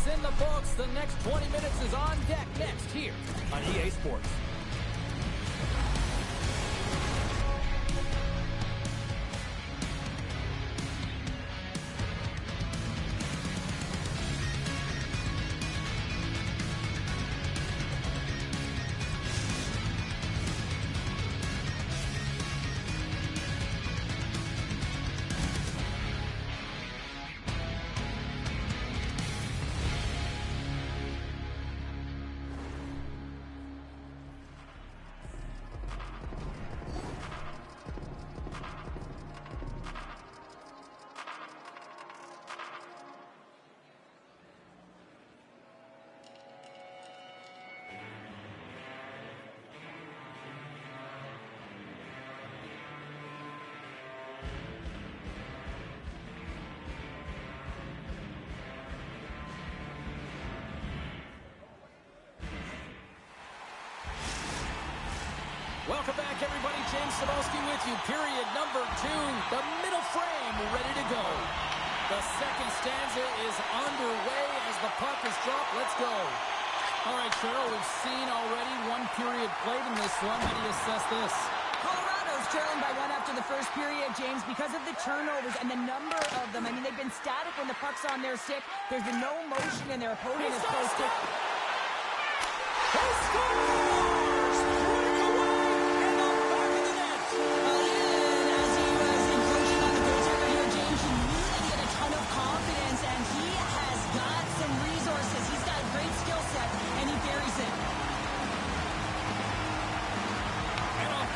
is in the books. The next 20 minutes is on deck next here on EA Sports. Welcome back, everybody. James Cybulski with you. Period number 2. The middle frame ready to go. The second stanza is underway as the puck is dropped. Let's go. All right, Cheryl, we've seen already one period played in this one. How do you assess this? Colorado's trailing by 1 after the first period, James, because of the turnovers and the number of them. I mean, they've been static when the puck's on their stick. There's been no motion, and their opponent is close to... He scores!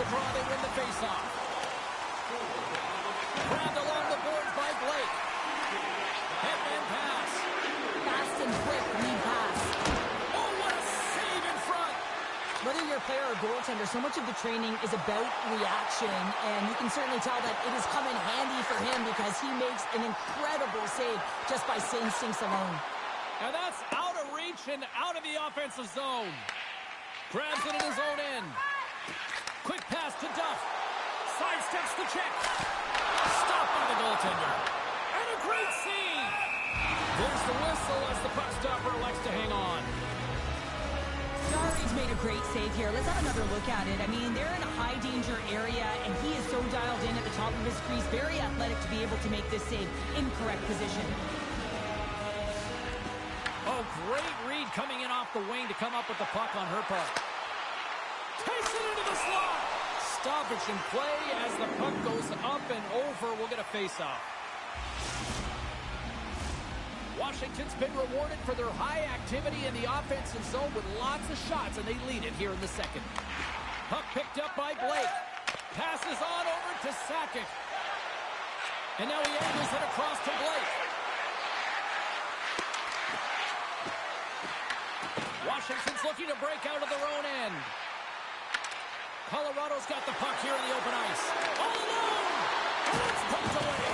Draw, they win the faceoff. Grabbed along the boards by Blake. Headman pass. Fast and quick lead pass. Oh, what a save in front. Whether you're a player or goaltender, so much of the training is about reaction, and you can certainly tell that it has come in handy for him because he makes an incredible save just by instincts alone. And that's out of reach and out of the offensive zone. Grabs it in his own end. Quick pass to Duff. Sidesteps the check. Stopped by the goaltender. And a great save. There's the whistle as the puck stopper elects to hang on. Jarry's made a great save here. Let's have another look at it. I mean, they're in a high-danger area, and he is so dialed in at the top of his crease. Very athletic to be able to make this save in correct position. Oh, great read coming in off the wing to come up with the puck on her part. Takes it into the slot. Stoppage in play as the puck goes up and over. We'll get a face-off. Washington's been rewarded for their high activity in the offensive zone with lots of shots, and they lead it here in the second. Puck picked up by Blake. Passes on over to Sakic. And now he angles it across to Blake. Washington's looking to break out of their own end. Colorado's got the puck here in the open ice. All alone! And it's poked away.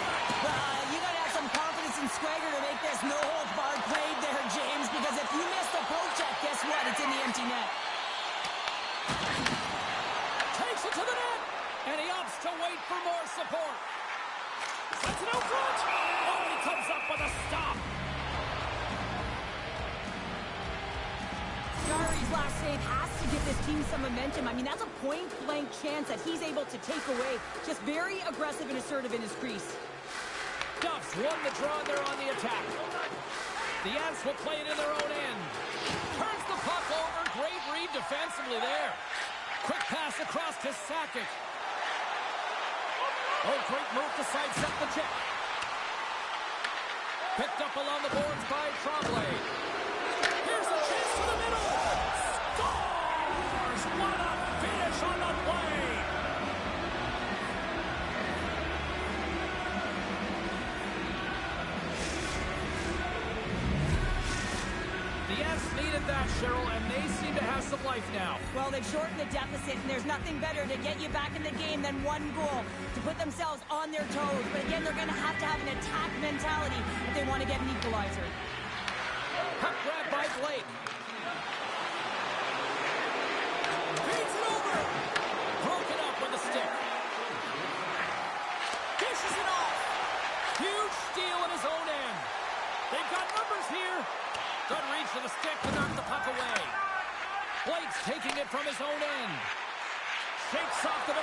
You got to have some confidence and swagger to make this no-holds-barred play there, James, because if you miss the poke check, guess what? It's in the empty net. Takes it to the net, and he opts to wait for more support. Sets it out front. Oh, he comes up with a stop. Jarry's last save has to give this team some momentum. I mean, that's a point-blank chance that he's able to take away. Just very aggressive and assertive in his crease. Duff's won the draw, and they're on the attack. The Ants will play it in their own end. Turns the puck over. Great read defensively there. Quick pass across to Sakic. Oh, great move to sidestep the check. Picked up along the boards by Tremblay. Here's a chance to the middle. Scores! What a finish on the play! The Ants needed that, Cheryl, and they seem to have some life now. Well, they've shortened the deficit, and there's nothing better to get you back in the game than one goal to put themselves on their toes. But again, they're going to have an attack mentality if they want to get an equalizer. Puck grab by Blake. Beats it over. Broken up with a stick. Dishes it off. Huge steal in his own end. They've got numbers here. The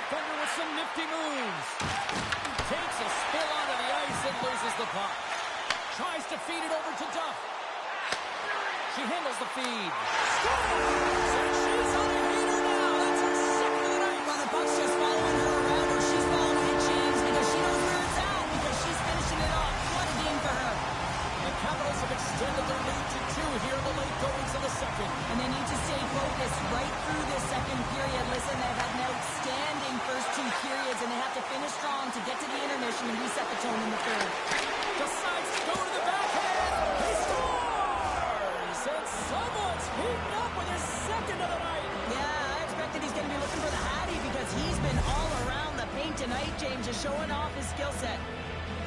defender with some nifty moves. Takes a spill onto the ice and loses the puck. Tries to feed it over to Duff. She handles the feed. Scores! And she's on a heater now. That's her second of the night. Well, the puck's just following her around, or she's following it, James, because she knows where it's at, because she's finishing it off. What a game for her. The Capitals have extended their lead to 2 here in the late goings of the second. And they need to stay focused right through this second period. Listen, they've had an outstanding first 2 periods, and they have to finish strong to get to the intermission and reset the tone in the third. Decides to go to the backhand. He scores! And someone's heating up with his second of the night. Yeah, I expected he's going to be looking for the Hattie because he's been all around the paint tonight, James, just showing off his skill set.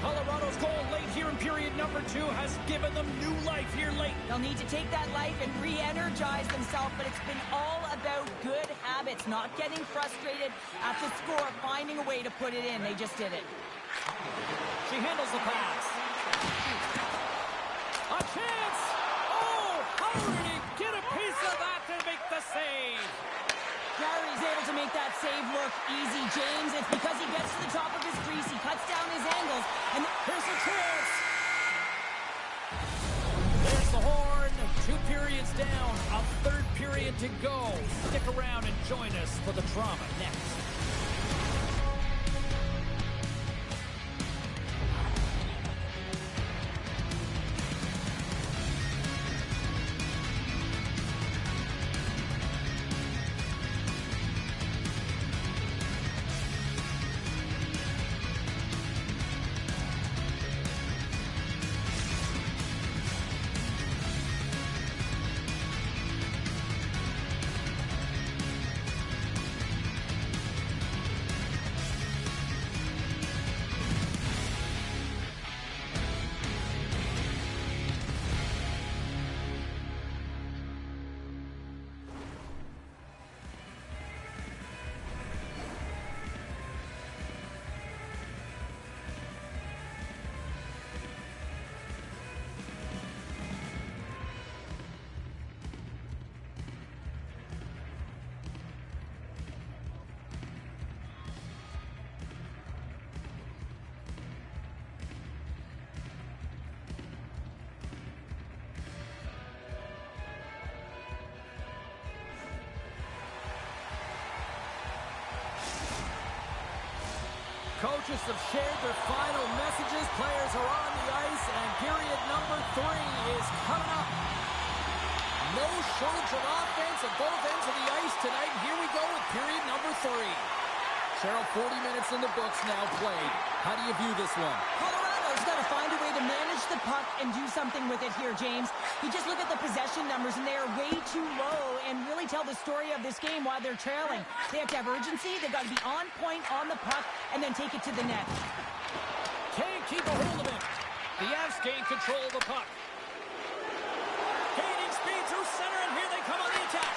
Colorado's goal late here in period number 2 has given them new life here late. They'll need to take that life and re-energize themselves, but it's been all about good habits, not getting frustrated at the score, finding a way to put it in. They just did it. She handles the pass. A chance! Oh, how did he get a piece of that to make the save? Gary's able to make that save look easy, James. It's because he gets to the top of his crease, he cuts down his angles, and here's a chance! There's the horn. 2 periods down, a third period to go. Stick around and join us for the drama next. Coaches have shared their final messages. Players are on the ice, and period number 3 is coming up. No shortage of offense at both ends of the ice tonight. And here we go with period number 3. Cheryl, 40 minutes in the books now played. How do you view this one? Colorado's got to find a way to manage the puck and do something with it here, James. You just look at the possession numbers, and they are way too low, and really tell the story of this game while they're trailing. They have to have urgency. They've got to be on point on the puck and then take it to the net. Can't keep a hold of it. The Avs gain control of the puck. Gaining speed through center, and here they come on the attack.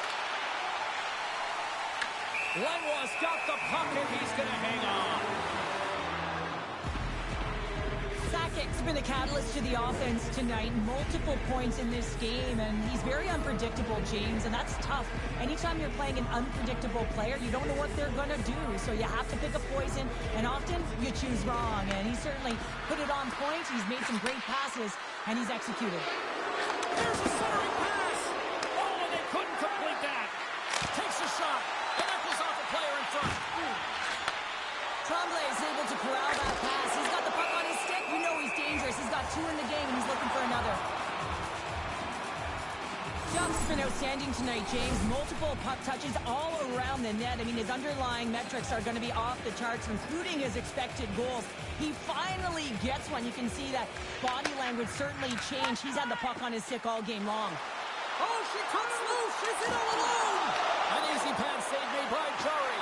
Lenoir's got the puck, and he's going to hang on. Sakic's been a catalyst to the offense tonight. Multiple points in this game, and he's very unpredictable, James, and that's tough. Anytime you're playing an unpredictable player, you don't know what they're going to do, so you have to pick a poison, and often you choose wrong, and he certainly put it on point. He's made some great passes, and he's executed. There's a centering pass. Oh, and they couldn't complete that. Takes a shot. And that goes off the player in front. Tremblay is able to corral that pass. He's got the puck on his stick. You know he's dangerous. He's got 2 in the game, and he's looking for another. Duff's been outstanding tonight, James. Multiple puck touches all around the net. I mean, his underlying metrics are going to be off the charts, including his expected goals. He finally gets one. You can see that body language certainly changed. He's had the puck on his stick all game long. Oh, she cuts loose. She's in all alone. An easy pass save made by Jari.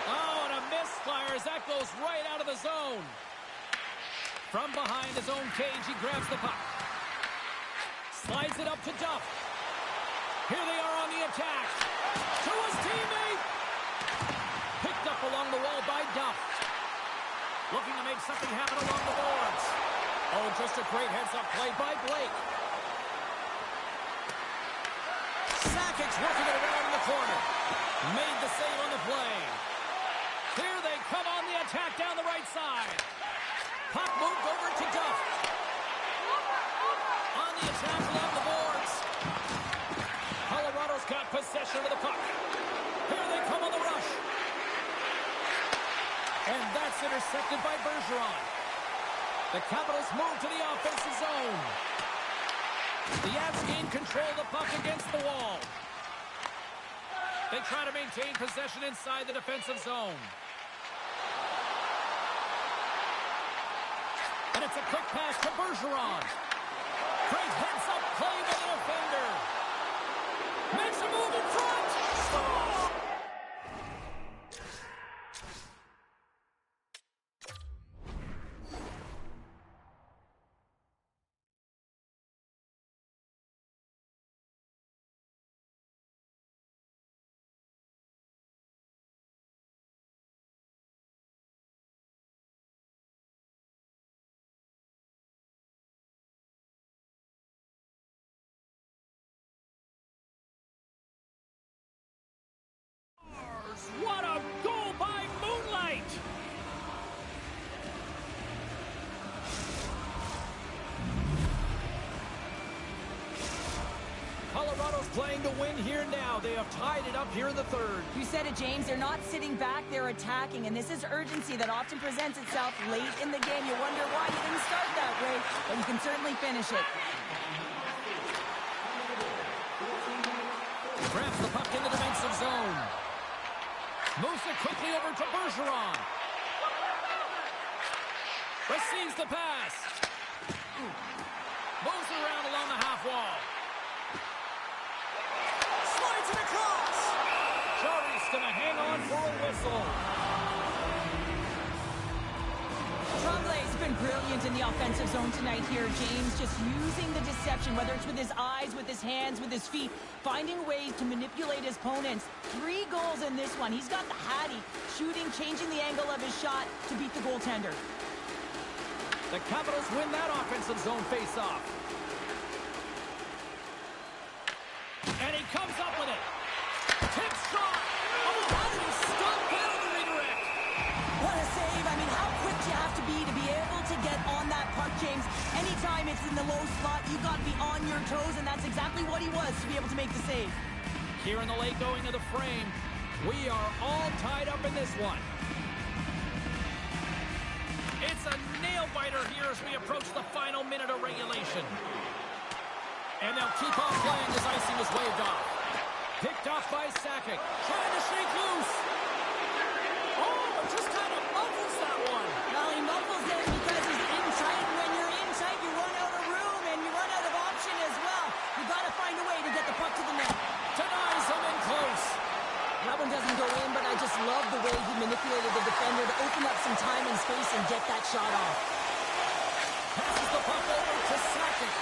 Oh, and a misfire as that goes right out of the zone. From behind his own cage, he grabs the puck. Slides it up to Duff. Here they are on the attack. To his teammate. Picked up along the wall by Duff. Looking to make something happen along the boards. Oh, just a great heads-up play by Blake. Sakic's working it around in the corner. Made the save on the play. Here's come on the attack down the right side. Puck moved over to Duff. On the attack along the boards. Colorado's got possession of the puck. Here they come on the rush. And that's intercepted by Bergeron. The Capitals move to the offensive zone. The Avs gain control of the puck against the wall. They try to maintain possession inside the defensive zone. And it's a quick pass to Bergeron. Great heads-up play by the defender. Makes a move in front. Score! What a goal by Moonlight! Colorado's playing to win here now. They have tied it up here in the third. You said it, James. They're not sitting back. They're attacking. And this is urgency that often presents itself late in the game. You wonder why you didn't start that way, but you can certainly finish it. Grabs the puck in the defensive zone. Moves it quickly over to Bergeron. Receives the pass. Moves around along the half wall. Slides it across. Jarry's going to hang on for a whistle. Tremblay's been brilliant in the offensive zone tonight here, James. Just using the deception, whether it's with his eyes, with his hands, with his feet, finding ways to manipulate his opponents. 3 goals in this one. He's got the hattie, shooting, changing the angle of his shot to beat the goaltender. The Capitals win that offensive zone face-off. And he comes up with it. Tip shot. Oh, how did he stop that on the redirect? What a save. I mean, how quick you have to be able to get on that puck, James. Anytime it's in the low slot, you've got to be on your toes, and that's exactly what he was to be able to make the save. Here in the late going of the frame, we are all tied up in this one. It's a nail-biter here as we approach the final minute of regulation. And they'll keep on playing as icing is waved off. Picked off by Sakic. Trying to shake loose. Oh, it just kind of muffles that one. Well, he muffles it because he's in tight. When you're in tight, you run out of room and you run out of option as well. You got to find a way to get the puck to the net. Denies him in close. That one doesn't go in, but I just love the way he manipulated the defender to open up some time and space and get that shot off. Passes the puck over to Sakic.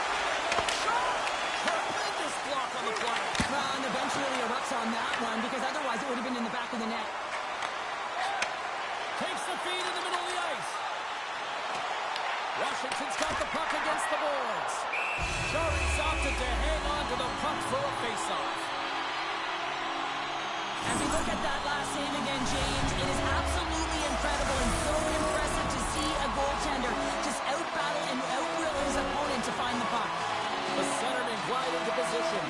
Shot! Tremendous block on the play. Well, and the bench really erupts on that one because otherwise it would have been in the back of the net. Takes the feed in the middle of the ice. Washington's got the puck against the boards. Jarry's opted to hang on to the puck for a face-off. As we look at that last save again, James, it is absolutely incredible and so impressive to see a goaltender just out-battle and out-will his opponent to find the puck. The centerman glide into position.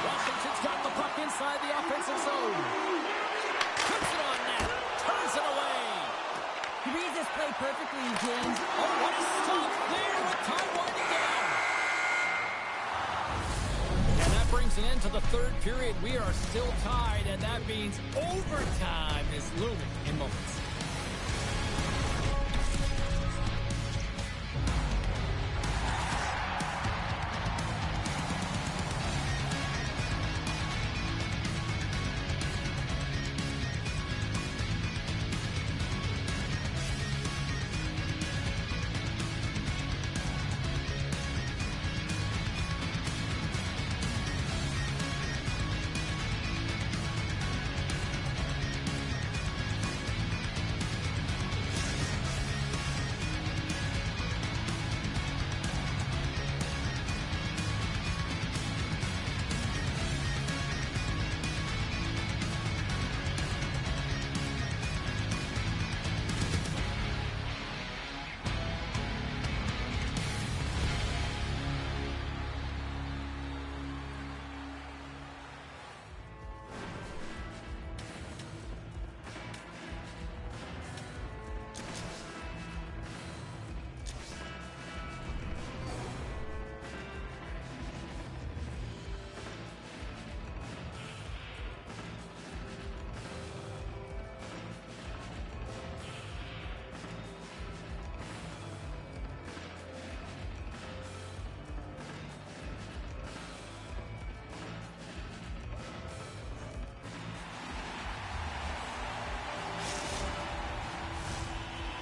Washington's got the puck inside the offensive zone. Puts it on net. Turns it away. He reads this play perfectly, James. Oh, what a stop there with time winding down. And that brings an end to the third period. We are still tied, and that means overtime is looming in moments.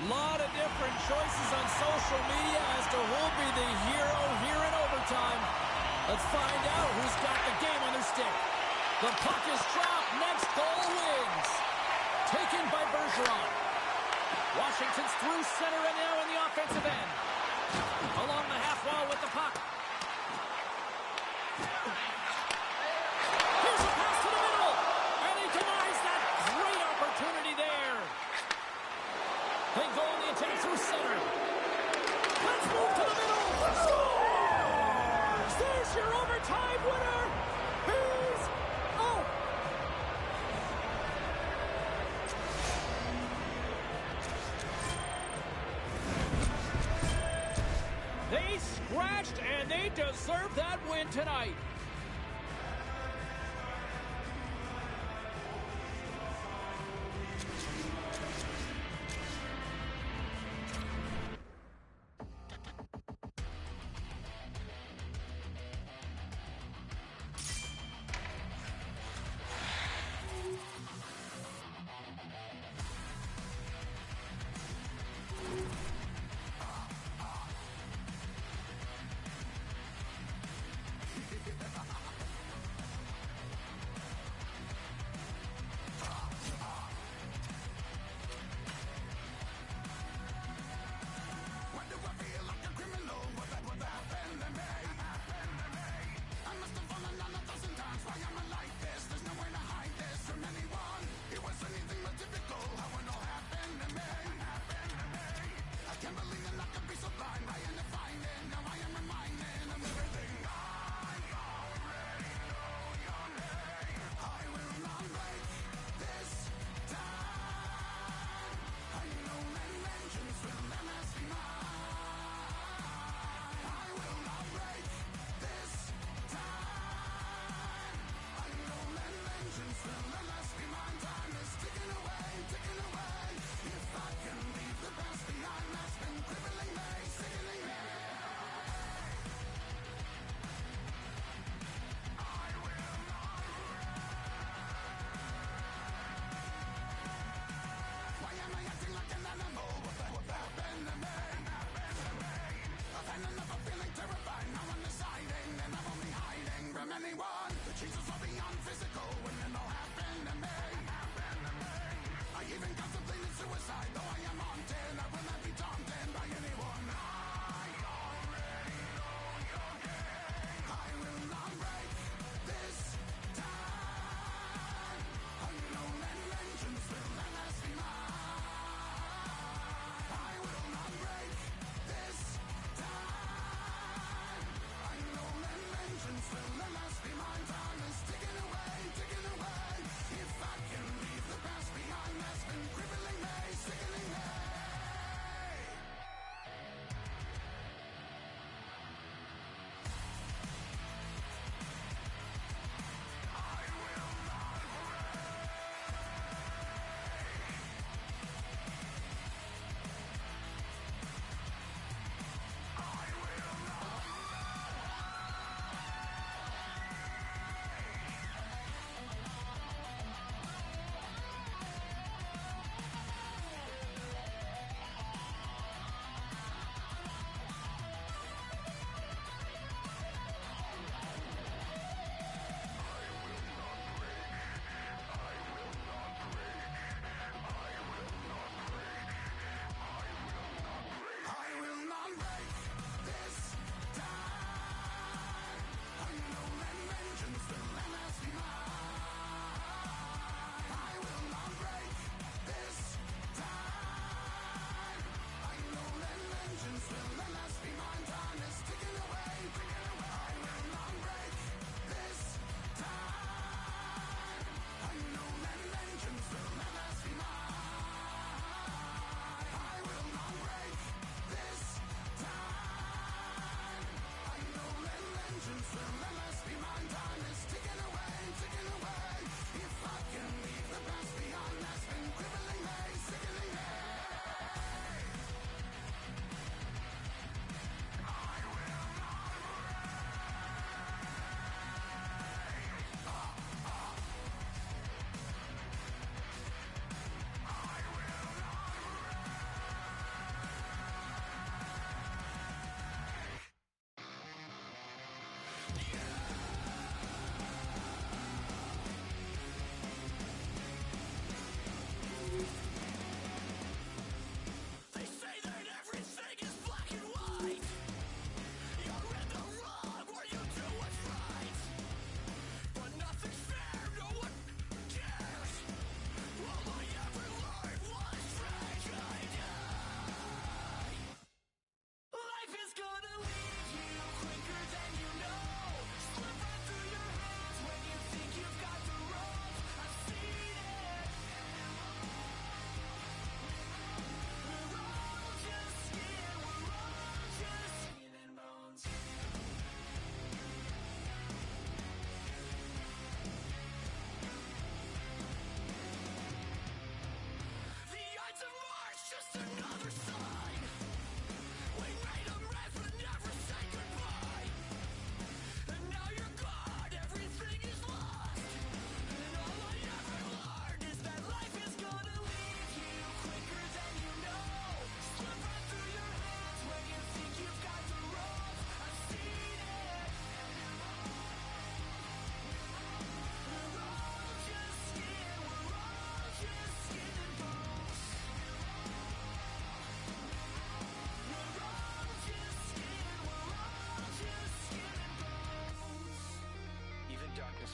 Lot of different choices on social media as to who'll be the hero here in overtime. Let's find out who's got the game on their stick. The puck is dropped. Next goal wins. Taken by Bergeron. Washington's through center and now in the offensive end. Along the half wall with the puck. Here's a pass to the middle. And he denies that great opportunity there. They go on the attack through center. Let's move to the middle. Scores! There's your overtime winner. He's out. They scratched and they deserve that win tonight. If I can leave the past behind, that's been crippling me.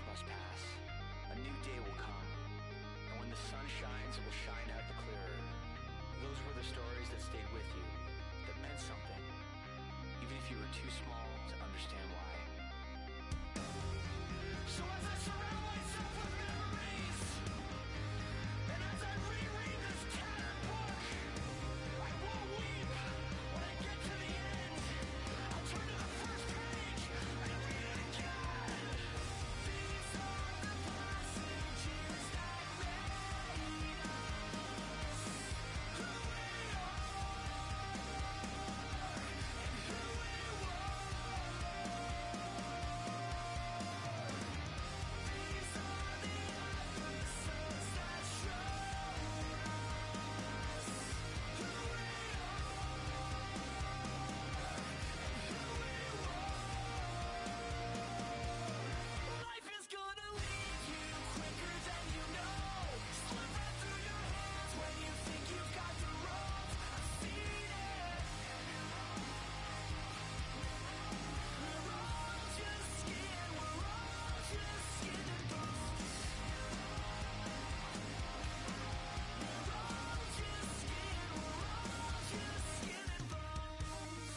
Must pass. A new day will come, and when the sun shines, it will shine out the clearer. Those were the stories that stayed with you, that meant something, even if you were too small to understand why. So as I surround myself with memories, and as I reread this tattered book, I won't weep when I get to the end. I'll turn to the first page and read it again. These are the passages that made us who we are and who we were. These are the episodes that showed us who we are. Life is gonna leave you quicker than you know. Slip right through your hands when you think you've got the ropes. I've seen it. We're all just skin. We're all just skin and bones. We're all just skin. We're all just skin and bones.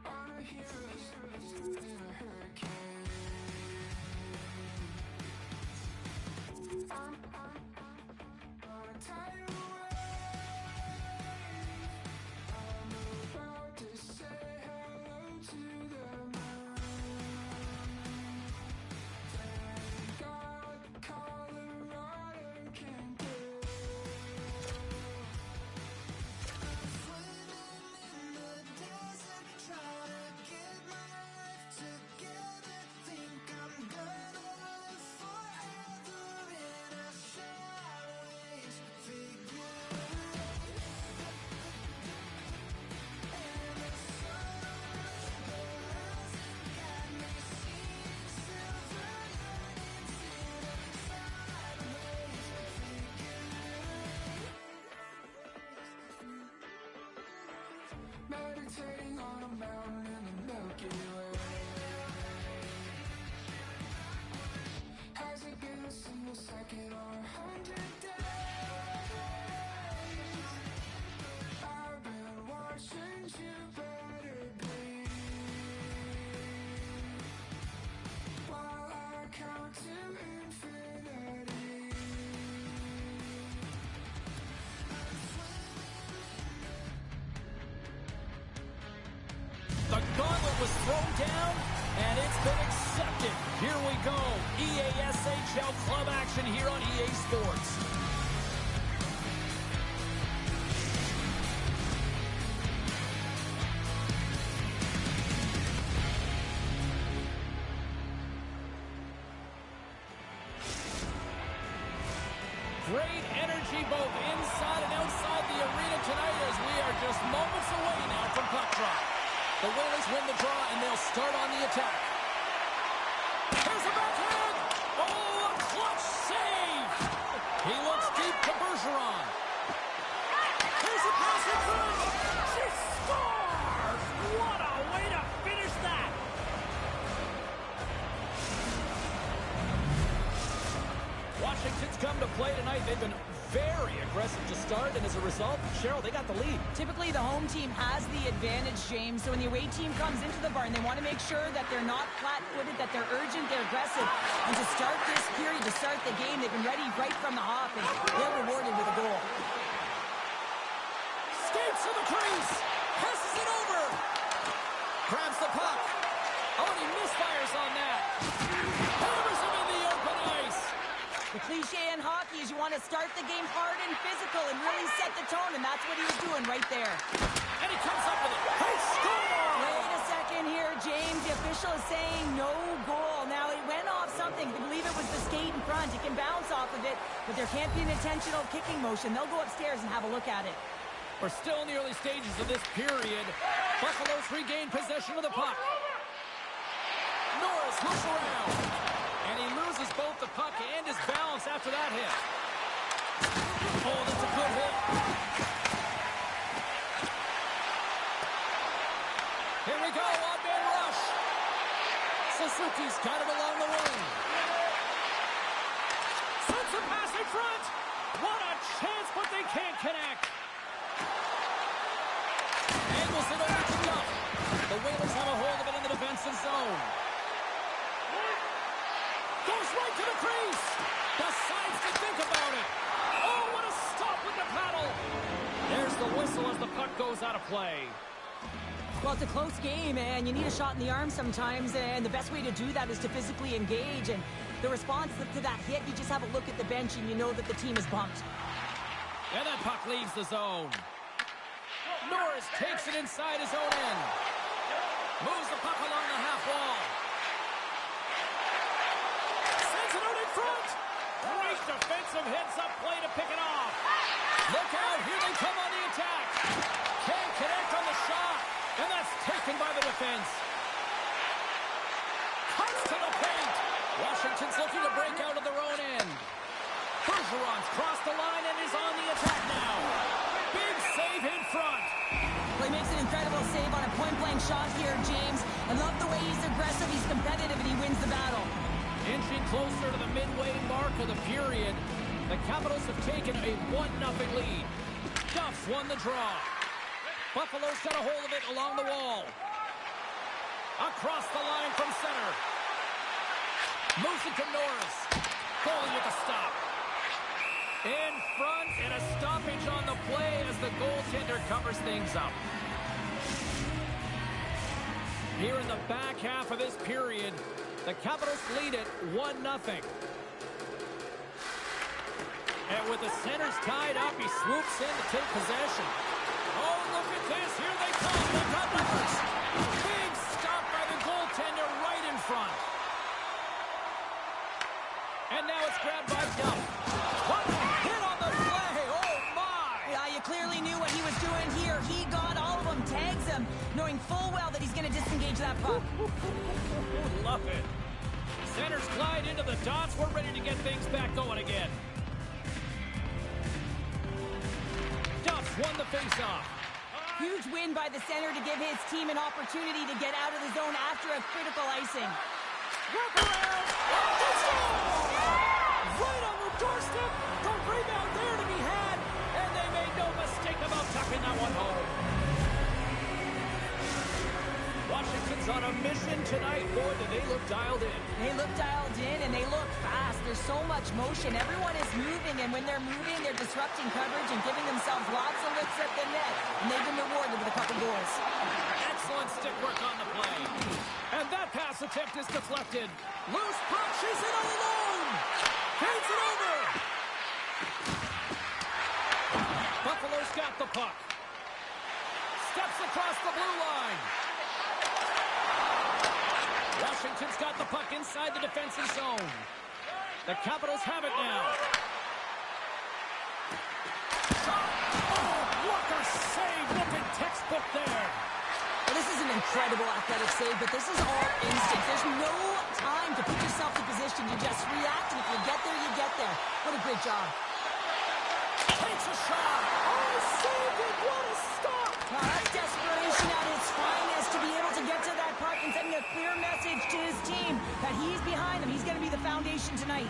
On a hero's in a hurricane. On a tidal wave. I'm about to say hello to the moon. Thank God Colorado can do. Swimming in the desert, trying to get my life together. Think I'm gonna live forever in a sideways figure. And the sunrise got me seeing silver linings in a sideways figure. Meditating on a mountain in the Milky Way. Has it been a single second or 100 days? I've been watching you better bleed while I count to infinity. The gauntlet was thrown down, and it's been accepted. Here we go. EASHL club action here on EA Sports. Great energy both inside and outside the arena tonight as we are just moments away now from puck drop. The Whalers win the draw, and they'll start on the attack. Here's a backhand! Oh, a clutch save! He looks deep to Bergeron. Here's a pass in front! She scores! What a way to finish that! Washington's come to play tonight. They've been very aggressive to start, and as a result, Cheryl, they got the lead. Typically, the home team has the advantage, James. So when the away team comes into the barn, they want to make sure that they're not flat-footed, that they're urgent, they're aggressive. And to start this period, to start the game, they've been ready right from the hop, and they're rewarded with a goal. Skates to the crease. want to start the game hard and physical and really set the tone, and that's what he was doing right there. And he comes up with it. He scores! Wait a second here, James. The official is saying no goal. Now, it went off something. I believe it was the skate in front. It can bounce off of it, but there can't be an intentional kicking motion. They'll go upstairs and have a look at it. We're still in the early stages of this period. Buffalo's regained possession of the puck. Norris looks around. And he loses both the puck and his balance after that hit. Oh, that's a good hit. Here we go, one-man rush. Suzuki's got it along the wing. Sends a pass in front. What a chance, but they can't connect. Angles it over to Duff. The Whalers have a hold of it in the defensive zone. Goes right to the crease. Decides to think about it. Oh, what a stop with the paddle. There's the whistle as the puck goes out of play. Well, it's a close game, and you need a shot in the arm sometimes, and the best way to do that is to physically engage. And the response to that hit, you just have a look at the bench, and you know that the team is bumped. And that puck leaves the zone. Norris takes it inside his own end. Moves the puck along the half wall. Sends it out in front. Great defensive heads-up play to pick it off. Look out, here they come on the attack. Can't connect on the shot. And that's taken by the defense. Cuts to the paint. Washington's looking to break out of their own end. Bergeron's crossed the line and is on the attack now. Big save in front. Well, he makes an incredible save on a point-blank shot here, James. I love the way he's aggressive, he's competitive, and he wins the battle. Inching closer to the midway mark of the period, the Capitals have taken a 1-0 lead. Duff's won the draw. Buffalo's got a hold of it along the wall. Across the line from center. Moves it to Norris. Goalie with a stop. In front, and a stoppage on the play as the goaltender covers things up. Here in the back half of this period, the Capitals lead it 1-0. And with the centers tied up, he swoops in to take possession. Oh, look at this. Here they come. They've got numbers. Big stop by the goaltender right in front. And now it's grabbed by Duff. What a hit on the play. Oh, my. Yeah, you clearly knew what he was doing here. He got all of them, tags them, knowing full well that he's going to disengage that puck. Love it. Centers glide into the dots. We're ready to get things back going again. Duff won the faceoff. Huge win by the center to give his team an opportunity to get out of the zone after a critical icing. Wrap around. Right on the doorstep. The rebound there to be had. And they made no mistake about tucking that one home. Washington's on a mission tonight. Boy, do they look dialed in. They look dialed in, and they look fast. There's so much motion. Everyone is moving, and when they're moving, they're disrupting coverage and giving themselves lots of looks at the net. And they've been rewarded with a couple goals. Excellent stick work on the play. And that pass attempt is deflected. Loose puck, she's in all alone. Hands it over. Buffalo's got the puck. Steps across the blue line. Washington's got the puck inside the defensive zone. The Capitals have it now. Oh, what a save. Look at textbook there. Well, this is an incredible athletic save, but this is all instinct. There's no time to put yourself in position. You just react, and if you get there, you get there. What a great job. Takes a shot. Oh, saved it. What a stop. That's desperation at its finest to be able to get to that puck and sending a clear message to his team that he's behind them. He's going to be the foundation tonight.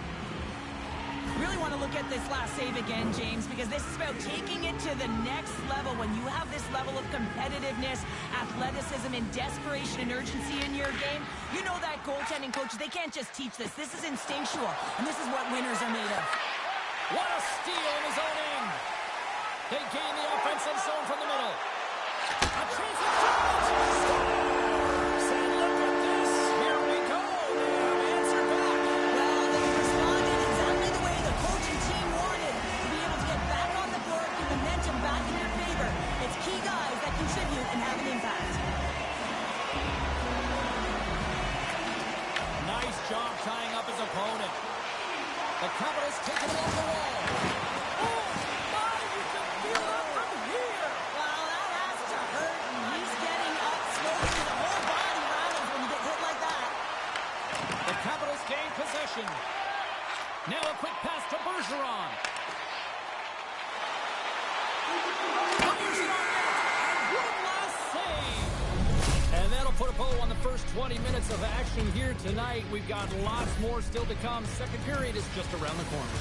Really want to look at this last save again, James, because this is about taking it to the next level. When you have this level of competitiveness, athleticism, and desperation and urgency in your game, you know that goaltending coaches, they can't just teach this. This is instinctual, and this is what winners are made of. What a steal in his own end. They gain the offensive zone from the middle. A chance at scores. And look at this. Here we go. They have answered back. Well, they responded exactly the way the coach and team wanted. contribute and have an impact. Nice job tying up his opponent. The Capitals take it along the wall. Oh, my, you can feel that from here. Wow, that has to hurt, and he's getting up slowly. The whole body rattles when you get hit like that. The Capitals gain possession. Now a quick pass to Bergeron. Fires it on net. And one last save. And that'll put a bow on the first 20 minutes of action here tonight. We've got lots more still to come. Second period is just around the corner.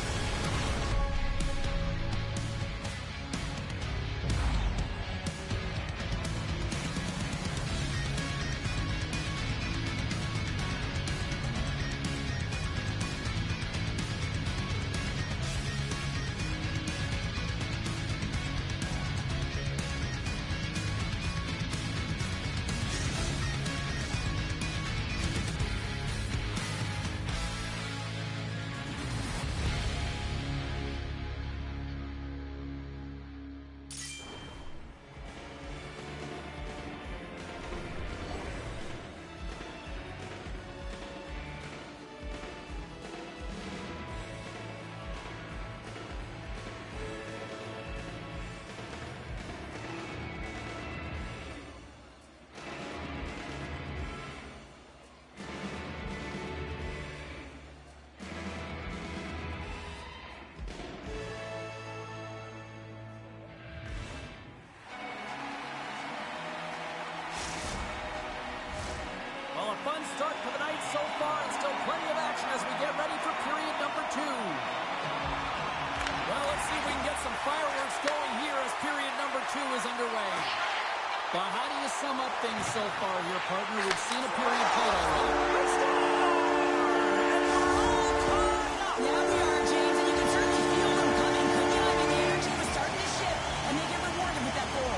Fun start for the night so far, and still plenty of action as we get ready for period number 2. Well, let's see if we can get some fireworks going here as period number 2 is underway. But how do you sum up things so far here, partner? We've seen a period played already. Yeah, we are, James, and you can certainly feel them coming, couldn't you? I mean, the energy was starting to shift, and they get rewarded with that goal.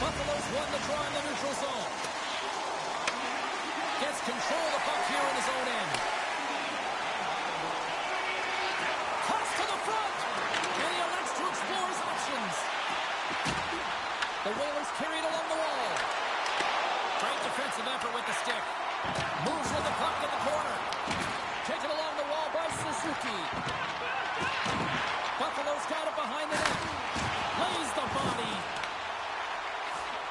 Buffalo's won the draw in the neutral zone. Gets control of the puck here in his own end. Toss to the front. And he elects to explore his options. The Whalers carry it along the wall. Great defensive effort with the stick. Moves with the puck in the corner. Taken along the wall by Suzuki. Buffalo's got it behind the net. Lays the body.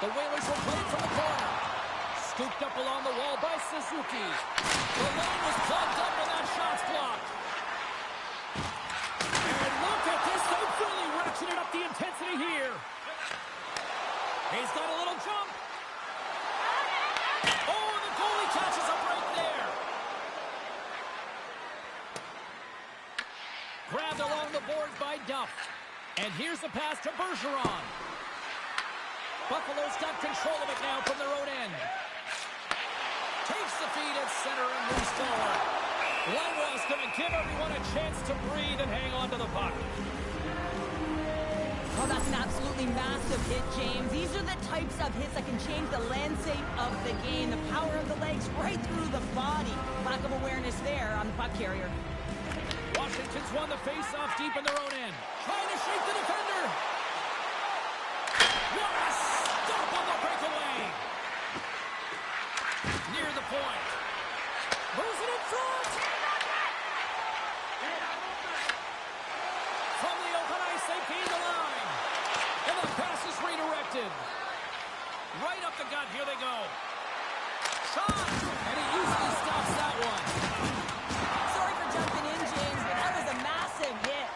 The Whalers will play it from the corner. Scooped up along the wall by Suzuki. The line was plugged up and that shot's blocked. And look at this. They've really ratcheted up the intensity here. He's got a little jump. Oh, the goalie catches up right there. Grabbed along the boards by Duff. And here's the pass to Bergeron. Buffalo's got control of it now from their own end. Takes the feed at center and moves forward. Lindwall's going to give everyone a chance to breathe and hang on to the puck. Oh, that's an absolutely massive hit, James. These are the types of hits that can change the landscape of the game. The power of the legs right through the body. Lack of awareness there on the puck carrier. Washington's won the face-off deep in their own end. Trying to shake the defender. What a stop on the breakaway. Near the point. Moves it in front. From the open ice, they gain the line. And the pass is redirected. Right up the gut, here they go. Shot! And he easily stops that one. Sorry for jumping in, James, but that was a massive hit.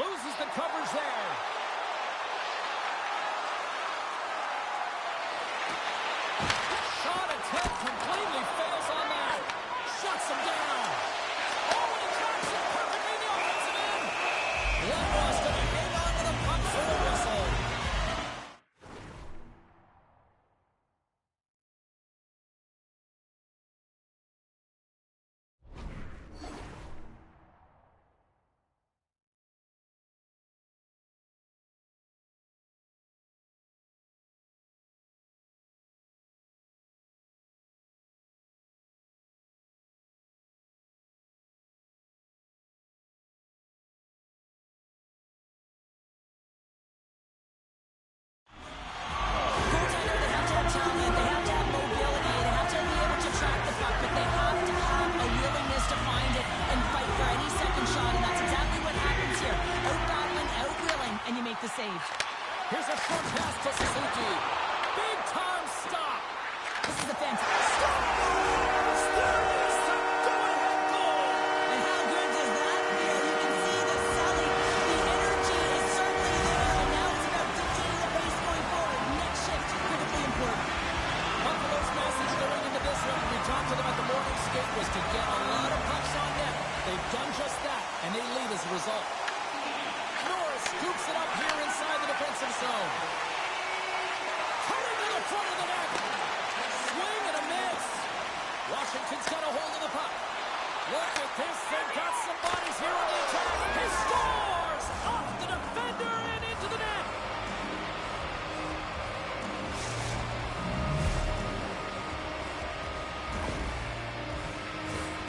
Loses the coverage there. Shot attempt completely fails on that. Shuts him down. Oh, and he tracks it perfectly in the offensive end. Lindwall's going to hang on to the puck for the whistle. save. Here's a short pass to Suzuki. Big time stop. This is a fantastic. There is the go-ahead goal. And how good does that feel? You can see the selling. The energy is certainly there. And now it's about dictating the pace going forward. Next shift, critically important. Buffalo's message going into this one, we talked to them at the morning skate, was to get a lot of pucks on net. They've done just that, and they lead as a result. Norris scoops it up here inside the defensive zone. Coming to the front of the net. Swing and a miss. Washington's got a hold of the puck. Look at this. They've got some bodies here on the attack. He scores! Off the defender and into the net.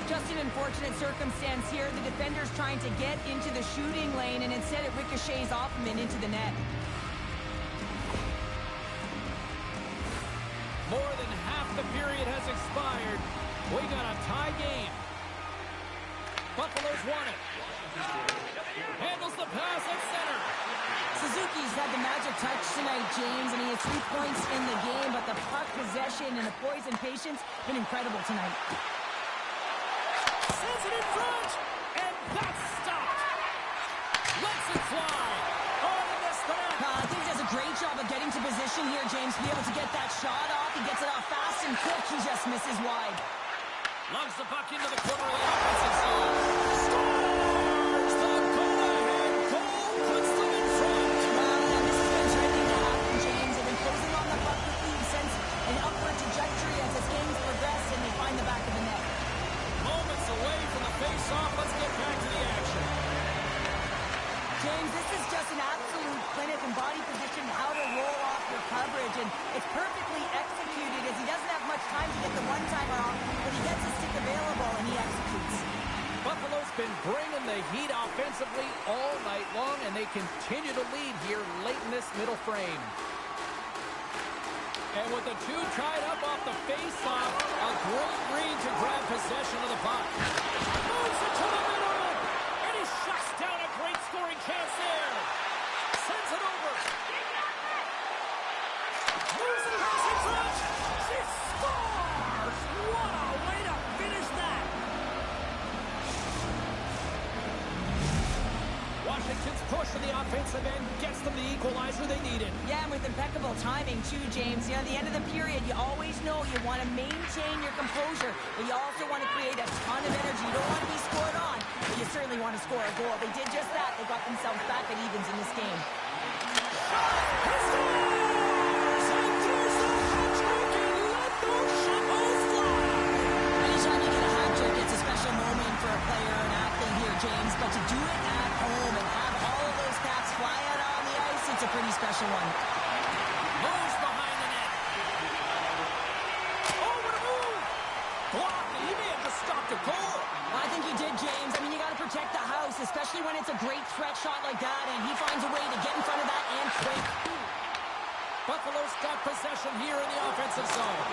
Just an unfortunate circumstance here. The defender's trying to get into the shooting lane, and instead it ricochets off him and into the net. More than half the period has expired. We got a tie game. Buffalo's won it. Handles the pass at center. Suzuki's had the magic touch tonight, James, and he had 3 points in the game, but the puck possession and the poise and patience been incredible tonight. Sends it in front, and that's stopped. Lets it fly. Oh, he missed the net. I think he does a great job of getting to position here, James, to be able to get that shot off. He gets it off fast and quick. He just misses wide. Lugs the puck into the corner of the offensive zone. Scores! The go-ahead goal puts them in front. Well, and this has been trending to happen, James. They've been closing on the puck quickly. He sends an upward trajectory as his games progress, and they find the back of the net. Moments away from the face-off. Let's get back to the action. James, this is just an absolute clinic and body position, how to roll off your coverage, and it's perfectly executed as he doesn't have much time to get the one-timer off, but he gets his stick available and he executes. Buffalo's been bringing the heat offensively all night long, and they continue to lead here late in this middle frame. And with the two tied up off the face-off, a great read to grab possession of the puck. Moves it to the middle, and he shuts down a great scoring chance there. Sends it over. Moves it across in front. She scores! What a way to finish that! Washington's push in the offensive end gets them the equalizer they needed. Yeah, and with impeccable timing too, James. You know, at the end of the period, you always know you want to maintain your composure, but you also want to create a ton of energy. You don't want to be scored on, but you certainly want to score a goal. They did just that. They got themselves back at evens in this game. He scores! And there's the hat-trick, and let those shovels fly! Anytime you get a hat trick, it's a special moment for a player or an athlete here, James. But to do it at home and have all of those caps fly out on the ice, it's a pretty special one. Moves behind the net. Oh, what a move! Blocked, and he may have just stopped a goal. I think he did, James. I mean, you got to protect the house, especially when it's a great threat shot like that, and he finds a way to get in front of that and quick. Buffalo's got possession here in the offensive zone.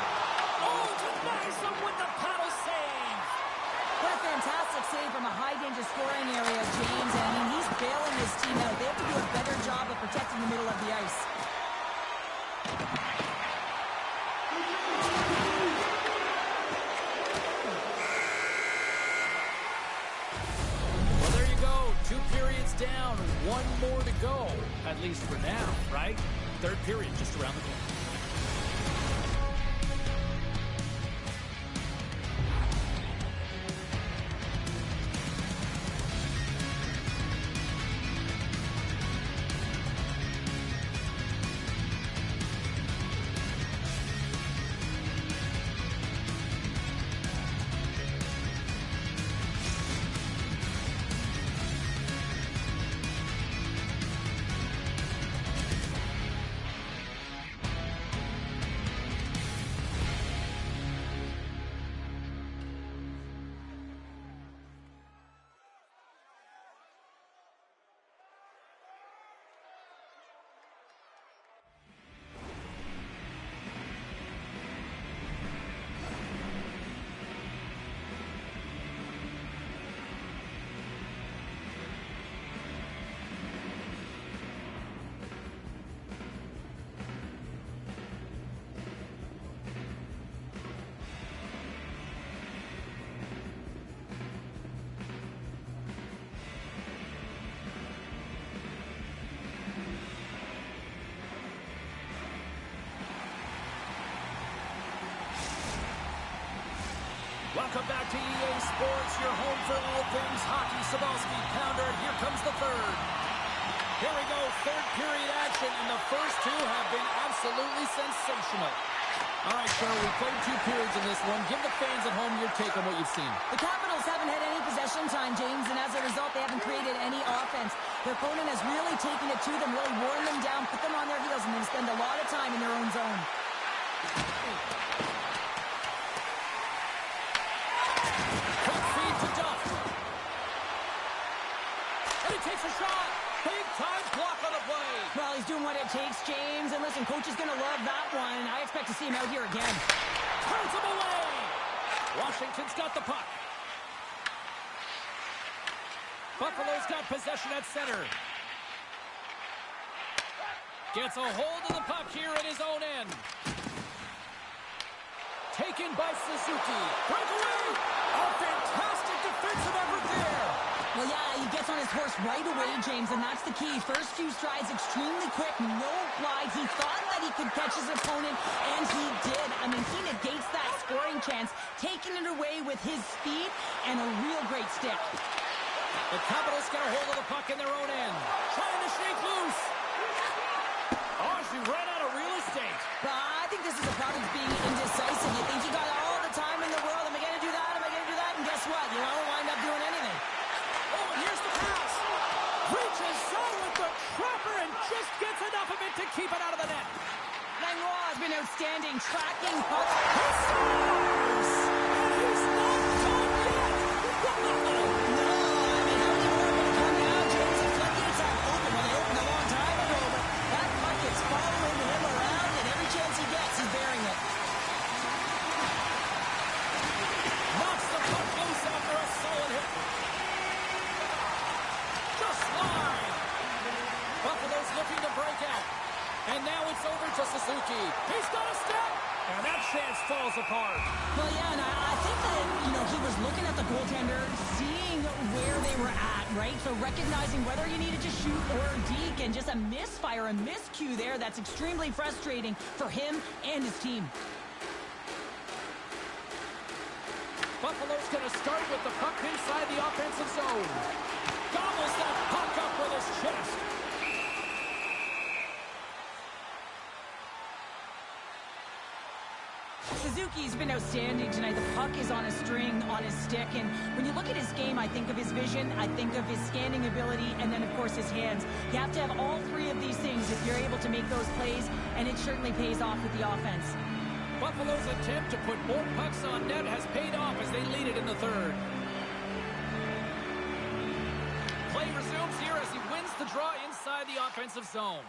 Oh, denies him with the paddle save. What a fantastic save from a high-danger scoring area, James. And I mean, he's bailing his team out. They have to do a better job of protecting the middle of the ice. Well, there you go. 2 periods down, 1 more to go. At least for now, right? Third period just around the corner. Welcome back to EA Sports, your home for all things hockey. Cybulski, Pounder, and here comes the third. Here we go, third period action, and the first two have been absolutely sensational. All right, Cheryl, we played 2 periods in this one. Give the fans at home your take on what you've seen. The Capitals haven't had any possession time, James, and as a result, they haven't created any offense. Their opponent has really taken it to them, really worn them down, put them on their heels, and then spend a lot of time in their own zone. Quick feed to Duff. And he takes a shot. Big time block on the play. Well, he's doing what it takes, James. And listen, coach is going to love that one. I expect to see him out here again. Turns him away. Washington's got the puck. Buffalo's got possession at center. Gets a hold of the puck here at his own end. Taken by Suzuki. Breakaway. A fantastic defensive effort there. Well, yeah, he gets on his horse right away, James, and that's the key. First few strides extremely quick, no glide. He thought that he could catch his opponent, and he did. I mean, he negates that scoring chance, taking it away with his speed and a real great stick. The Capitals get a hold of the puck in their own end. Trying to shake loose. Oh, she ran out of real estate. But I think this is a product of being indecisive. You think you got all the time in the world. Am I going to do that? Am I going to do that? And guess what? You won't wind up doing anything. Oh, and here's the pass. Reaches out with the trapper and just gets enough of it to keep it out of the net. Langlois has been outstanding, tracking pucks. He scores! And he's not done yet. No, I mean, how many more are going to come now, James? The floodgates aren't open. Well, they opened a long time ago, but that puck is following him around, and every chance he gets, he's bearing it. Knocks the puck loose after a solid hit. Just line. Buffalo's looking to break out. And now it's over to Suzuki. He's got a step. And that chance falls apart. Well, yeah, and I think that, he was looking at the goaltender, seeing where they were at, right? So recognizing whether you needed to shoot or deke, and just a misfire, a miscue there that's extremely frustrating for him and his team. Buffalo's going to start with the puck inside the offensive zone. Gobbles that puck up with his chest. Suzuki's been outstanding tonight. The puck is on a string, on his stick, and when you look at his game, I think of his vision, I think of his scanning ability, and then, of course, his hands. You have to have all 3 of these things if you're able to make those plays, and it certainly pays off with the offense. Buffalo's attempt to put more pucks on net has paid off as they lead it in the third. Play resumes here as he wins the draw inside the offensive zone.